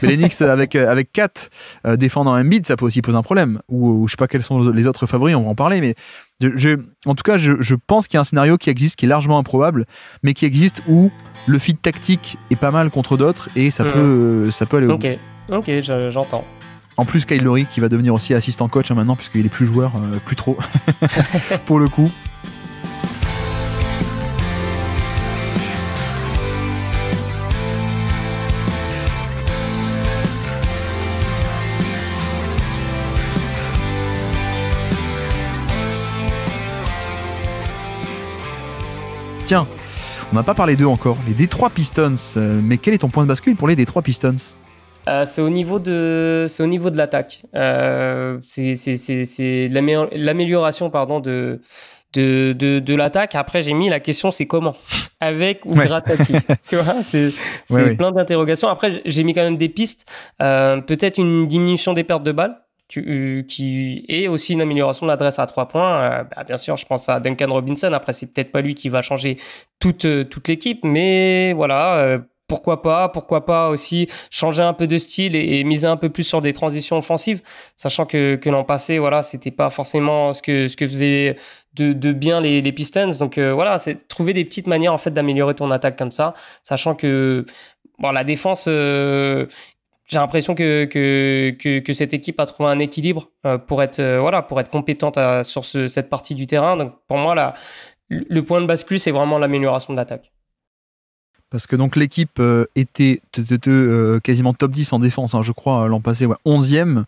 les Knicks avec 4 défendant Embiid, ça peut aussi poser un problème. Ou je sais pas quels sont les autres favoris, on va en parler, mais en tout cas, je pense qu'il y a un scénario qui existe, qui est largement improbable, mais qui existe où le fit tactique est pas mal contre d'autres et ça peut aller au bout. Ok, j'entends. En plus, Kyle Lowry qui va devenir aussi assistant coach maintenant, puisqu'il est plus joueur, plus trop, pour le coup. Tiens, on n'a pas parlé d'eux encore, les Detroit Pistons. Mais quel est ton point de bascule pour les Detroit Pistons ? C'est au niveau de l'attaque. C'est l'amélioration de l'attaque. Après, j'ai mis la question, c'est comment? Avec ou grâce à qui? Tu vois, c'est plein d'interrogations. Après, j'ai mis quand même des pistes. Peut-être une diminution des pertes de balles. Qui est aussi une amélioration de l'adresse à 3 points. Bien sûr, je pense à Duncan Robinson. Après, c'est peut-être pas lui qui va changer toute l'équipe, mais voilà. Pourquoi pas aussi changer un peu de style et miser un peu plus sur des transitions offensives, sachant que l'an passé, voilà, c'était pas forcément ce que faisaient de bien les Pistons. Donc voilà, c'est trouver des petites manières en fait d'améliorer ton attaque comme ça, sachant que la défense. J'ai l'impression que cette équipe a trouvé un équilibre pour être compétente sur cette partie du terrain. Donc pour moi, le point de bascule, c'est vraiment l'amélioration de l'attaque. Parce que donc l'équipe était quasiment top 10 en défense, je crois, l'an passé, 11e.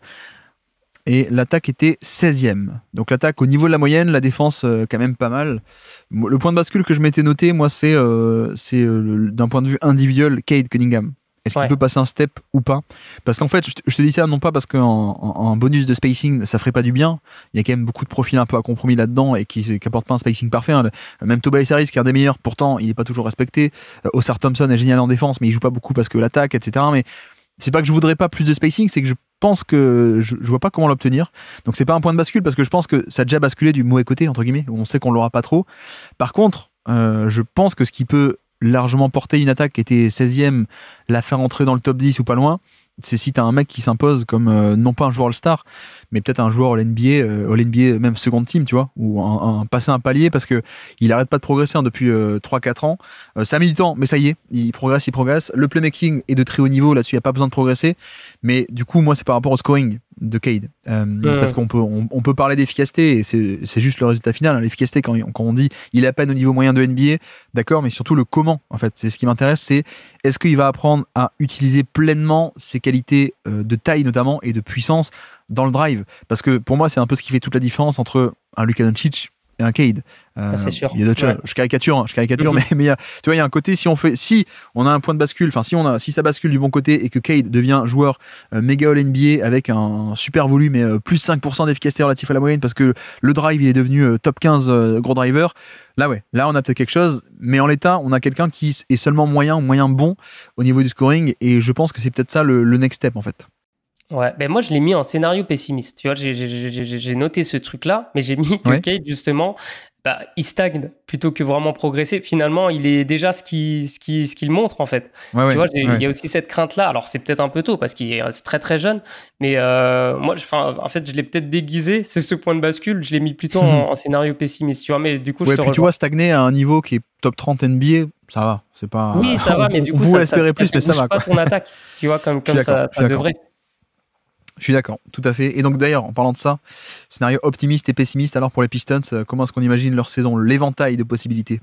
Et l'attaque était 16e. Donc l'attaque au niveau de la moyenne, la défense quand même pas mal. Le point de bascule que je m'étais noté, moi, c'est d'un point de vue individuel, Cade Cunningham. Est-ce qu'il peut passer un step ou pas? Parce qu'en fait, je te dis ça non pas parce qu'en bonus de spacing, ça ferait pas du bien. Il y a quand même beaucoup de profils un peu à compromis là-dedans et qui apportent pas un spacing parfait. Même Tobias Harris, qui est un des meilleurs, pourtant, il est pas toujours respecté. Oscar Thompson est génial en défense, mais il joue pas beaucoup parce que l'attaque, etc. Mais c'est pas que je voudrais pas plus de spacing, c'est que je pense que je vois pas comment l'obtenir. Donc c'est pas un point de bascule parce que je pense que ça a déjà basculé du mauvais côté, entre guillemets, où on sait qu'on l'aura pas trop. Par contre, je pense que ce qui peut largement porter une attaque qui était 16e, la faire entrer dans le top 10 ou pas loin, c'est si t'as un mec qui s'impose comme non pas un joueur All-Star, mais peut-être un joueur All-NBA même second team, tu vois, ou passer un palier parce que il arrête pas de progresser depuis 3-4 ans. Ça a mis du temps, mais ça y est, il progresse. Le playmaking est de très haut niveau, là-dessus il n'y a pas besoin de progresser, mais du coup moi c'est par rapport au scoring de Cade, parce qu'on peut parler d'efficacité et c'est juste le résultat final, l'efficacité quand on dit il est à peine au niveau moyen de NBA, d'accord, mais surtout le comment en fait, c'est ce qui m'intéresse, c'est est-ce qu'il va apprendre à utiliser pleinement ses qualités de taille notamment et de puissance dans le drive, parce que pour moi c'est un peu ce qui fait toute la différence entre un Luka Doncic et un Cade. C'est sûr. Il y a d'autres choses. Je caricature, mais tu vois, il y a un côté, si on a un point de bascule, enfin si ça bascule du bon côté et que Cade devient joueur méga All NBA avec un super volume et plus 5% d'efficacité relatif à la moyenne parce que le drive il est devenu top 15 gros driver, là on a peut-être quelque chose, mais en l'état on a quelqu'un qui est seulement moyen bon au niveau du scoring et je pense que c'est peut-être ça le next step en fait. Ouais, ben moi je l'ai mis en scénario pessimiste. Tu vois, j'ai noté ce truc-là, mais j'ai mis que Cade, justement, bah, il stagne plutôt que vraiment progresser. Finalement, il est déjà ce qu'il montre, en fait. Tu vois, il y a aussi cette crainte-là. Alors, c'est peut-être un peu tôt parce qu'il est très très jeune, mais moi, en fait, je l'ai peut-être déguisé. C'est ce point de bascule, je l'ai mis plutôt en scénario pessimiste. Tu vois, mais du coup, je te rejoins. Tu vois, stagner à un niveau qui est top 30 NBA, ça va. C'est pas. Oui, ça va, mais du coup, ça espérer plus, mais ça va. Pas ton attaque, tu vois, comme ça devrait. Je suis d'accord, tout à fait. Et donc d'ailleurs, en parlant de ça, scénario optimiste et pessimiste, alors pour les Pistons, comment est-ce qu'on imagine leur saison, l'éventail de possibilités?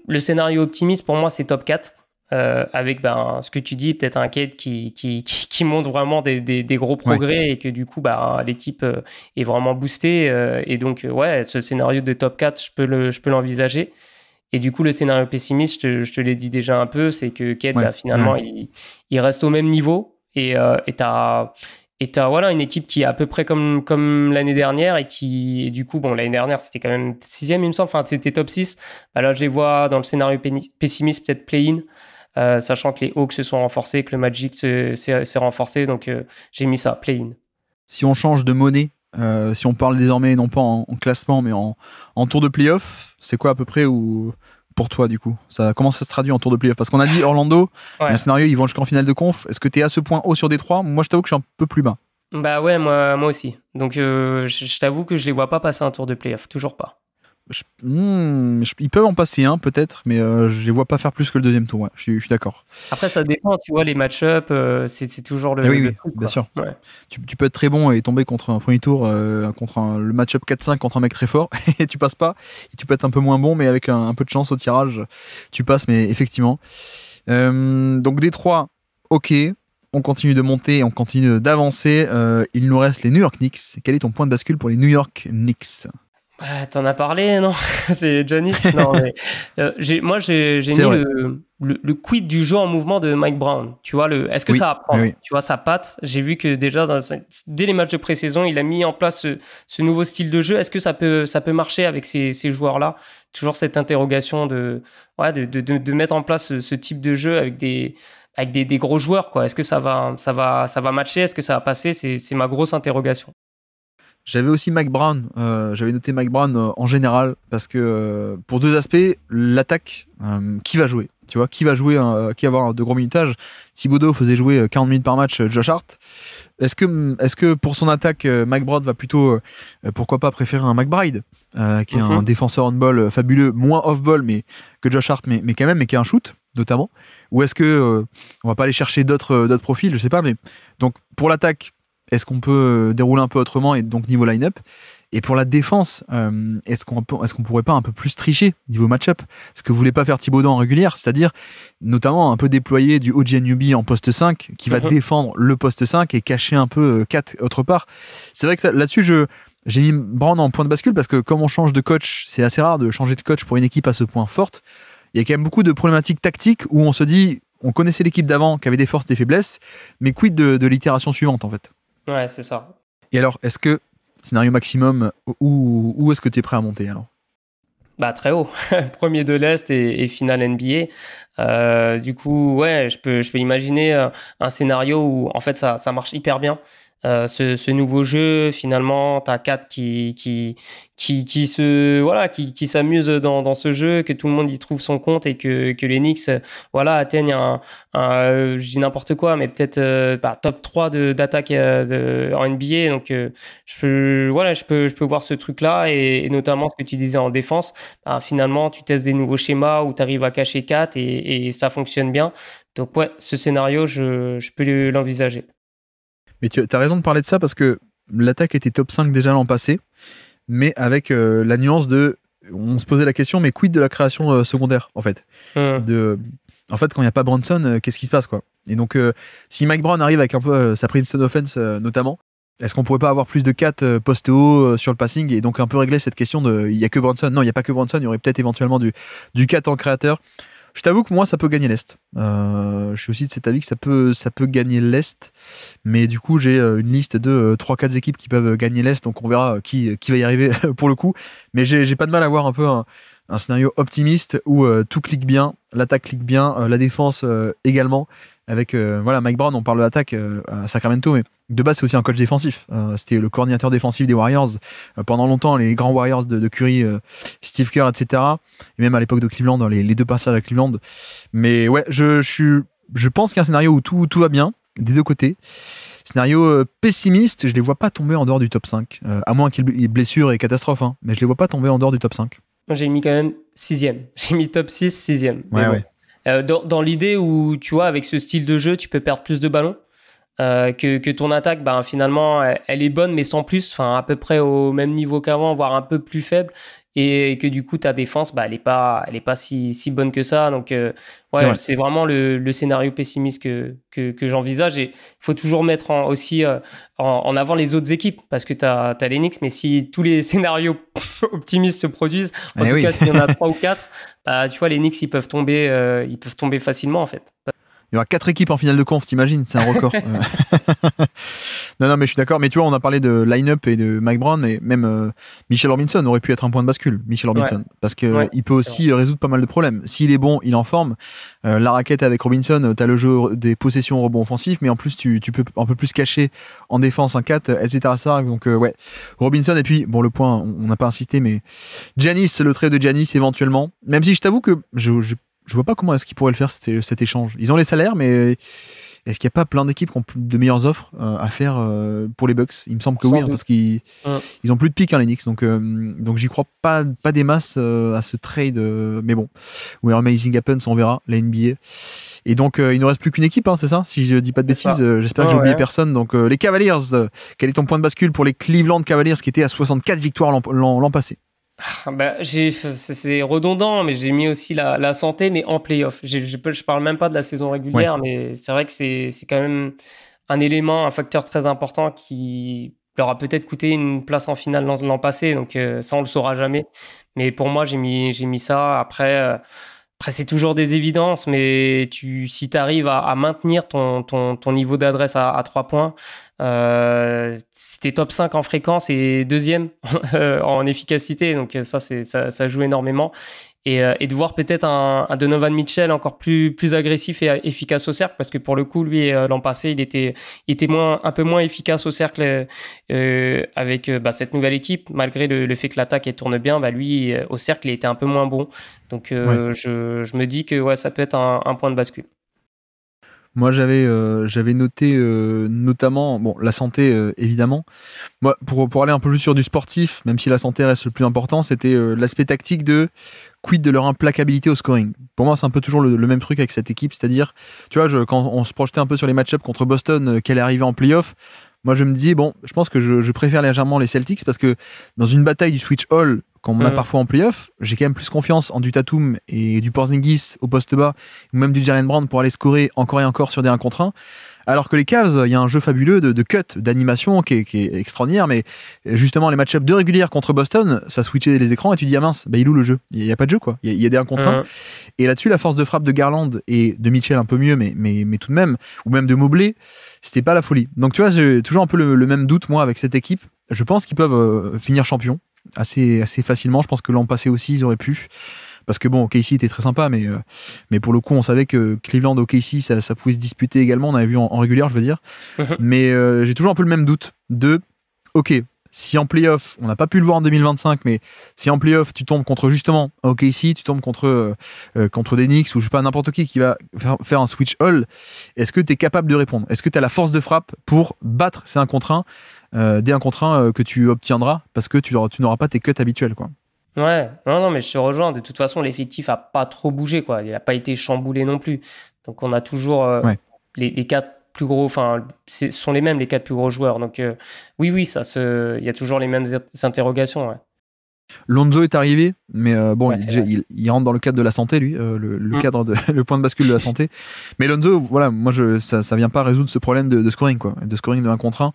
Le scénario optimiste, pour moi, c'est top 4. Avec ce que tu dis, peut-être un Cade qui montre vraiment des gros progrès et que du coup, l'équipe est vraiment boostée. Et donc, ce scénario de top 4, je peux l'envisager. Et du coup, le scénario pessimiste, je te l'ai dit déjà un peu, c'est que Cade, finalement, il reste au même niveau. Et t'as voilà, une équipe qui est à peu près comme l'année dernière et qui, du coup, l'année dernière, c'était quand même 6e, il me semble, enfin, c'était top 6. Là, je les vois dans le scénario pessimiste, peut-être play-in, sachant que les Hawks se sont renforcés, que le Magic s'est renforcé, donc j'ai mis ça, play-in. Si on change de monnaie, si on parle désormais non pas en classement, mais en tour de playoff, c'est quoi à peu près pour toi, du coup, comment ça se traduit en tour de playoff? Parce qu'on a dit Orlando, un scénario, ils vont jusqu'en finale de conf. Est-ce que tu es à ce point haut sur Détroit? Moi, je t'avoue que je suis un peu plus bas. Bah ouais, moi aussi. Donc, je t'avoue que je les vois pas passer un tour de playoff, toujours pas. Ils peuvent en passer un, peut-être, mais je les vois pas faire plus que le deuxième tour. Ouais, je suis d'accord. Après, ça dépend, tu vois, les match-up, c'est toujours le. Oui, truc, bien sûr. Ouais. Tu peux être très bon et tomber contre un premier tour, contre le match-up 4-5 contre un mec très fort, et tu passes pas. Et tu peux être un peu moins bon, mais avec un peu de chance au tirage, tu passes, mais effectivement. Donc, Détroit, ok. On continue de monter, on continue d'avancer. Il nous reste les New York Knicks. Quel est ton point de bascule pour les New York Knicks? T'en as parlé, non? C'est Giannis. Non, mais j'ai mis le quid du jeu en mouvement de Mike Brown. Tu vois, est-ce que ça va prendre? Tu vois, sa patte. J'ai vu que déjà, dès les matchs de pré-saison, il a mis en place ce nouveau style de jeu. Est-ce que ça peut marcher avec ces joueurs-là? Toujours cette interrogation de mettre en place ce type de jeu avec des gros joueurs, quoi. Est-ce que ça va matcher? Est-ce que ça va passer? C'est ma grosse interrogation. J'avais aussi Mike Brown, j'avais noté Mike Brown en général, parce que pour deux aspects, l'attaque, qui va jouer? Tu vois, qui va jouer, qui va avoir de gros minutages? Thibodeau faisait jouer 40 minutes par match Josh Hart. Est-ce que pour son attaque, Mike Brown va plutôt, pourquoi pas, préférer un McBride, qui est un défenseur on-ball fabuleux, moins off-ball mais que Josh Hart, mais quand même, mais qui a un shoot, notamment? Ou est-ce que on va pas aller chercher d'autres profils, je sais pas, mais donc pour l'attaque, est-ce qu'on peut dérouler un peu autrement et donc niveau line-up? Et pour la défense, est-ce qu'on pourrait pas un peu plus tricher niveau match-up? Ce que voulait pas faire Thibodeau en régulière, c'est-à-dire notamment un peu déployer du OG Anunoby en poste 5 qui va défendre le poste 5 et cacher un peu 4 autre part. C'est vrai que là-dessus, j'ai mis Brown en point de bascule parce que comme on change de coach, c'est assez rare de changer de coach pour une équipe à ce point forte. Il y a quand même beaucoup de problématiques tactiques où on se dit, on connaissait l'équipe d'avant qui avait des forces, des faiblesses, mais quid de l'itération suivante en fait? Ouais, c'est ça. Et alors, est-ce que, scénario maximum, où est-ce que tu es prêt à monter alors? Très haut. Premier de l'Est et finale NBA. Du coup, ouais, je peux imaginer un scénario où, en fait, ça marche hyper bien. Ce nouveau jeu, finalement, t'as 4 qui s'amusent dans ce jeu, que tout le monde y trouve son compte et que les Knicks, atteignent je dis n'importe quoi, mais peut-être top 3 d'attaque en NBA. Donc, je peux voir ce truc-là et notamment ce que tu disais en défense. Finalement, tu testes des nouveaux schémas où tu arrives à cacher 4 et ça fonctionne bien. Donc, ouais, ce scénario, je peux l'envisager. Mais tu as raison de parler de ça parce que l'attaque était top 5 déjà l'an passé, mais avec la nuance on se posait la question, mais quid de la création secondaire en fait? En fait, quand il n'y a pas Brunson, qu'est-ce qui se passe, quoi? Et donc, si Mike Brown arrive avec un peu sa Princeton offense notamment, est-ce qu'on pourrait pas avoir plus de 4 postes hauts sur le passing et donc un peu régler cette question de il n'y a que Brunson? Non, il n'y a pas que Brunson, il y aurait peut-être éventuellement du 4 en créateur. Je t'avoue que moi, ça peut gagner l'Est. Je suis aussi de cet avis que ça peut gagner l'Est. Mais du coup, j'ai une liste de 3-4 équipes qui peuvent gagner l'Est. Donc, on verra qui va y arriver pour le coup. Mais j'ai pas de mal à voir un peu un scénario optimiste où tout clique bien, l'attaque clique bien, la défense également. Avec Mike Brown, on parle de l'attaque à Sacramento, mais de base, c'est aussi un coach défensif. C'était le coordinateur défensif des Warriors. Pendant longtemps, les grands Warriors de Curry, Steve Kerr, etc. Et même à l'époque de Cleveland, dans les deux passages à Cleveland. Mais ouais, je pense qu'il y a un scénario où tout va bien, des deux côtés. Scénario pessimiste, je les vois pas tomber en dehors du top 5. À moins qu'il y ait blessure et catastrophe, hein, mais je les vois pas tomber en dehors du top 5. J'ai mis quand même 6e. J'ai mis top 6, 6e. Ouais. Dans l'idée où, tu vois, avec ce style de jeu, tu peux perdre plus de ballons. Que ton attaque, finalement, elle est bonne, mais sans plus, à peu près au même niveau qu'avant, voire un peu plus faible. Et que du coup, ta défense, elle est pas si bonne que ça. Donc, c'est vraiment le scénario pessimiste que j'envisage. Et il faut toujours mettre aussi en avant les autres équipes, parce que tu as les Knicks, mais si tous les scénarios optimistes se produisent, en tout cas, s'il y en a 3 ou 4, tu vois, les Knicks, ils peuvent tomber facilement, en fait. Il y aura 4 équipes en finale de conf, t'imagines, c'est un record. Non, mais je suis d'accord. Mais tu vois, on a parlé de line-up et de Mike Brown, et même Mitchell Robinson aurait pu être un point de bascule. Mitchell Robinson, parce que il peut aussi résoudre pas mal de problèmes. S'il est bon, il est en forme. La raquette avec Robinson, t'as le jeu des possessions rebond offensif, mais en plus tu peux un peu plus cacher en défense un 4, etc. Donc Robinson, et puis bon, le point, on n'a pas insisté, mais Giannis, le trait de Giannis éventuellement. Même si je t'avoue que je vois pas comment est-ce qu'ils pourraient le faire, cet échange. Ils ont les salaires, mais est-ce qu'il n'y a pas plein d'équipes qui ont de meilleures offres à faire pour les Bucks? Il me semble que oui, parce qu'ils ont plus de pics, les Knicks. Donc j'y crois pas des masses à ce trade. Mais bon, where amazing happens, on verra, la NBA. Et donc il ne reste plus qu'une équipe, c'est ça? Si je dis pas de bêtises, j'espère que j'ai oublié personne. Donc les Cavaliers, quel est ton point de bascule pour les Cleveland Cavaliers qui étaient à 64 victoires l'an passé? C'est redondant, mais j'ai mis aussi la santé, mais en play-off. Je parle même pas de la saison régulière, mais c'est vrai que c'est quand même un facteur très important qui leur a peut-être coûté une place en finale l'an passé, donc ça on le saura jamais. Mais pour moi, j'ai mis ça. Après, c'est toujours des évidences, mais si tu arrives à maintenir ton niveau d'adresse à 3 points, c'était top 5 en fréquence et deuxième en efficacité, donc ça joue énormément. Et de voir peut-être un Donovan Mitchell encore plus agressif et efficace au cercle, parce que pour le coup, lui, l'an passé, il était un peu moins efficace au cercle avec cette nouvelle équipe, malgré le fait que l'attaque tourne bien. Lui, au cercle, il était un peu moins bon. Donc, je me dis que ça peut être un point de bascule. Moi, j'avais noté notamment la santé, évidemment. Moi, pour aller un peu plus sur du sportif, même si la santé reste le plus important, c'était l'aspect tactique de quid de leur implacabilité au scoring. Pour moi, c'est un peu toujours le même truc avec cette équipe, c'est-à-dire, tu vois, quand on se projetait un peu sur les match-ups contre Boston, qu'elle est arrivée en play-off, moi, je me disais, je pense que je préfère légèrement les Celtics, parce que dans une bataille du switch all, qu'on a parfois en play-off, j'ai quand même plus confiance en du Tatum et du Porzingis au poste bas, ou même du Jalen Brown pour aller scorer encore et encore sur des 1 contre 1. Alors que les Cavs, il y a un jeu fabuleux de cut, d'animation qui est extraordinaire, mais justement les match-ups de régulière contre Boston, ça switchait les écrans et tu dis, ah mince, il est où le jeu? Il n'y a pas de jeu, quoi. Il y a des 1 contre 1. Et là-dessus, la force de frappe de Garland et de Mitchell un peu mieux, mais tout de même, ou même de Mobley, c'était pas la folie. Donc tu vois, j'ai toujours un peu le même doute, moi, avec cette équipe. Je pense qu'ils peuvent finir champions assez facilement. Je pense que l'an passé aussi, ils auraient pu. Parce que OKC était très sympa, mais pour le coup, on savait que Cleveland, OKC, ça pouvait se disputer également. On avait vu en régulière, je veux dire. Mais j'ai toujours un peu le même doute ok, si en playoff, on n'a pas pu le voir en 2025, mais si en playoff, tu tombes contre justement OKC, tu tombes contre des Knicks ou je sais pas, n'importe qui va faire un switch all, est-ce que tu es capable de répondre? Est-ce que tu as la force de frappe pour battre ces 1 contre 1, des 1 contre 1 que tu obtiendras parce que tu n'auras pas tes cuts habituels, quoi. Ouais, non, mais je te rejoins. De toute façon, l'effectif a pas trop bougé, quoi. Il n'a pas été chamboulé non plus. Donc, on a toujours les 4 plus gros, ce sont les mêmes, les 4 plus gros joueurs. Donc, oui, il y a toujours les mêmes interrogations, ouais. Lonzo est arrivé, mais il rentre dans le cadre de la santé, lui, le point de bascule de la santé. Mais Lonzo, voilà, moi, ça vient pas résoudre ce problème de scoring, quoi, de scoring de 1 contre 1.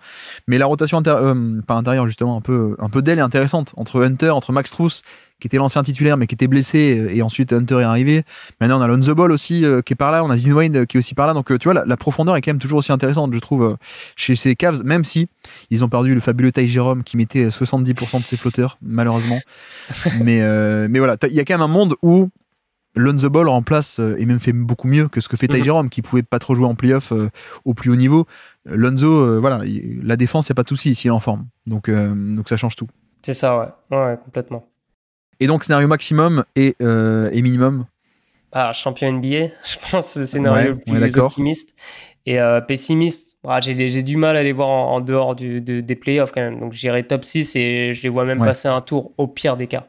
Mais la rotation pas intérieure, justement, un peu d'aile est intéressante entre Hunter, entre Max Strus, qui était l'ancien titulaire mais qui était blessé, et ensuite Hunter est arrivé. Maintenant on a Lonzo Ball aussi qui est par là, on a Dean Wade qui est aussi par là, donc tu vois la profondeur est quand même toujours aussi intéressante, je trouve, chez ces Cavs, même si ils ont perdu le fabuleux Ty Jerome qui mettait 70% de ses flotteurs, malheureusement. mais voilà, il y a quand même un monde où Lonzo Ball remplace et même fait beaucoup mieux que ce que fait Ty Jerome, qui pouvait pas trop jouer en playoff au plus haut niveau. Lonzo, voilà, la défense, il n'y a pas de souci s'il est en forme. Donc ça change tout. C'est ça, ouais, complètement. Et donc, scénario maximum et minimum? Champion NBA, je pense, le scénario le plus optimiste. Et pessimiste, j'ai du mal à les voir en dehors des playoffs quand même. Donc, j'irai top 6 et je les vois même passer un tour au pire des cas.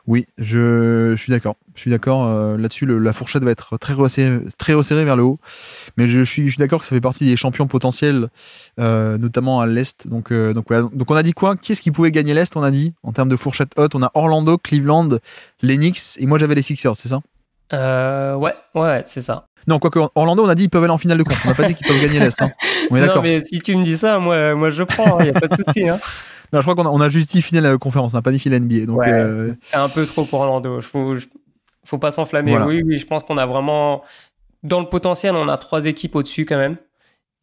Oui, je suis d'accord. Je suis d'accord là-dessus. La fourchette va être très resserrée vers le haut. Mais je suis d'accord que ça fait partie des champions potentiels, notamment à l'Est. Donc on a dit quoi? Qui est-ce qui pouvait gagner l'Est? On a dit, en termes de fourchette haute, on a Orlando, Cleveland, les Knicks, et moi j'avais les Sixers, c'est ça? Ouais, c'est ça. Non, quoique Orlando, on a dit ils peuvent aller en finale de conf. On n'a pas dit qu'ils peuvent gagner l'Est. Hein. On est d'accord. Non, mais si tu me dis ça, moi je prends. Il n'y a pas de souci. Hein. Non, je crois qu'on a juste dit finale la conférence, on n'a pas dit finale NBA. Donc, c'est un peu trop pour Orlando. Faut pas s'enflammer. Voilà. Oui, je pense qu'on a vraiment... Dans le potentiel, on a 3 équipes au-dessus quand même.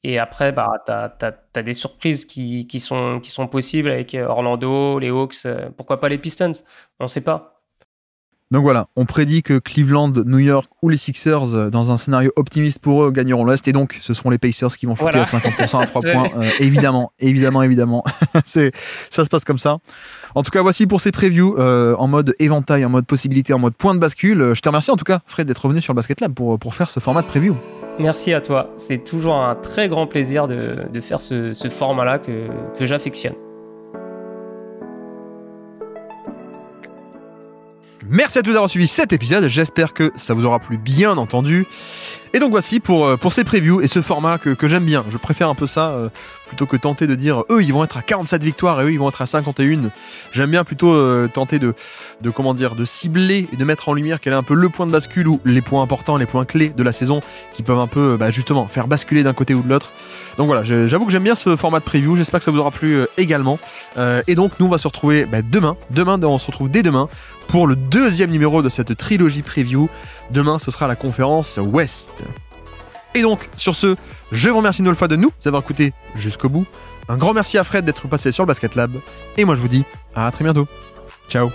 Et après, t'as des surprises qui sont possibles avec Orlando, les Hawks, pourquoi pas les Pistons? On ne sait pas. Donc voilà, on prédit que Cleveland, New York ou les Sixers, dans un scénario optimiste pour eux, gagneront l'Est. Et donc, ce seront les Pacers qui vont shooter à 50% à 3 points. Évidemment. Ça se passe comme ça. En tout cas, voici pour ces previews en mode éventail, en mode possibilité, en mode point de bascule. Je te remercie en tout cas, Fred, d'être revenu sur le Basket Lab pour faire ce format de preview. Merci à toi. C'est toujours un très grand plaisir de faire ce format-là que j'affectionne. Merci à tous d'avoir suivi cet épisode, j'espère que ça vous aura plu, bien entendu. Et donc voici pour ces previews et ce format que j'aime bien. Je préfère un peu ça plutôt que tenter de dire eux ils vont être à 47 victoires et eux ils vont être à 51. J'aime bien plutôt tenter de cibler et de mettre en lumière quel est un peu le point de bascule ou les points importants, les points clés de la saison qui peuvent un peu justement faire basculer d'un côté ou de l'autre. Donc voilà, j'avoue que j'aime bien ce format de preview, j'espère que ça vous aura plu également. Et donc nous on va se retrouver demain, on se retrouve dès demain pour le 2e numéro de cette trilogie preview. Demain ce sera la conférence Ouest. Et donc sur ce, je vous remercie une nouvelle fois de nous avoir écouté jusqu'au bout. Un grand merci à Fred d'être passé sur le Basket Lab. Et moi je vous dis à très bientôt. Ciao.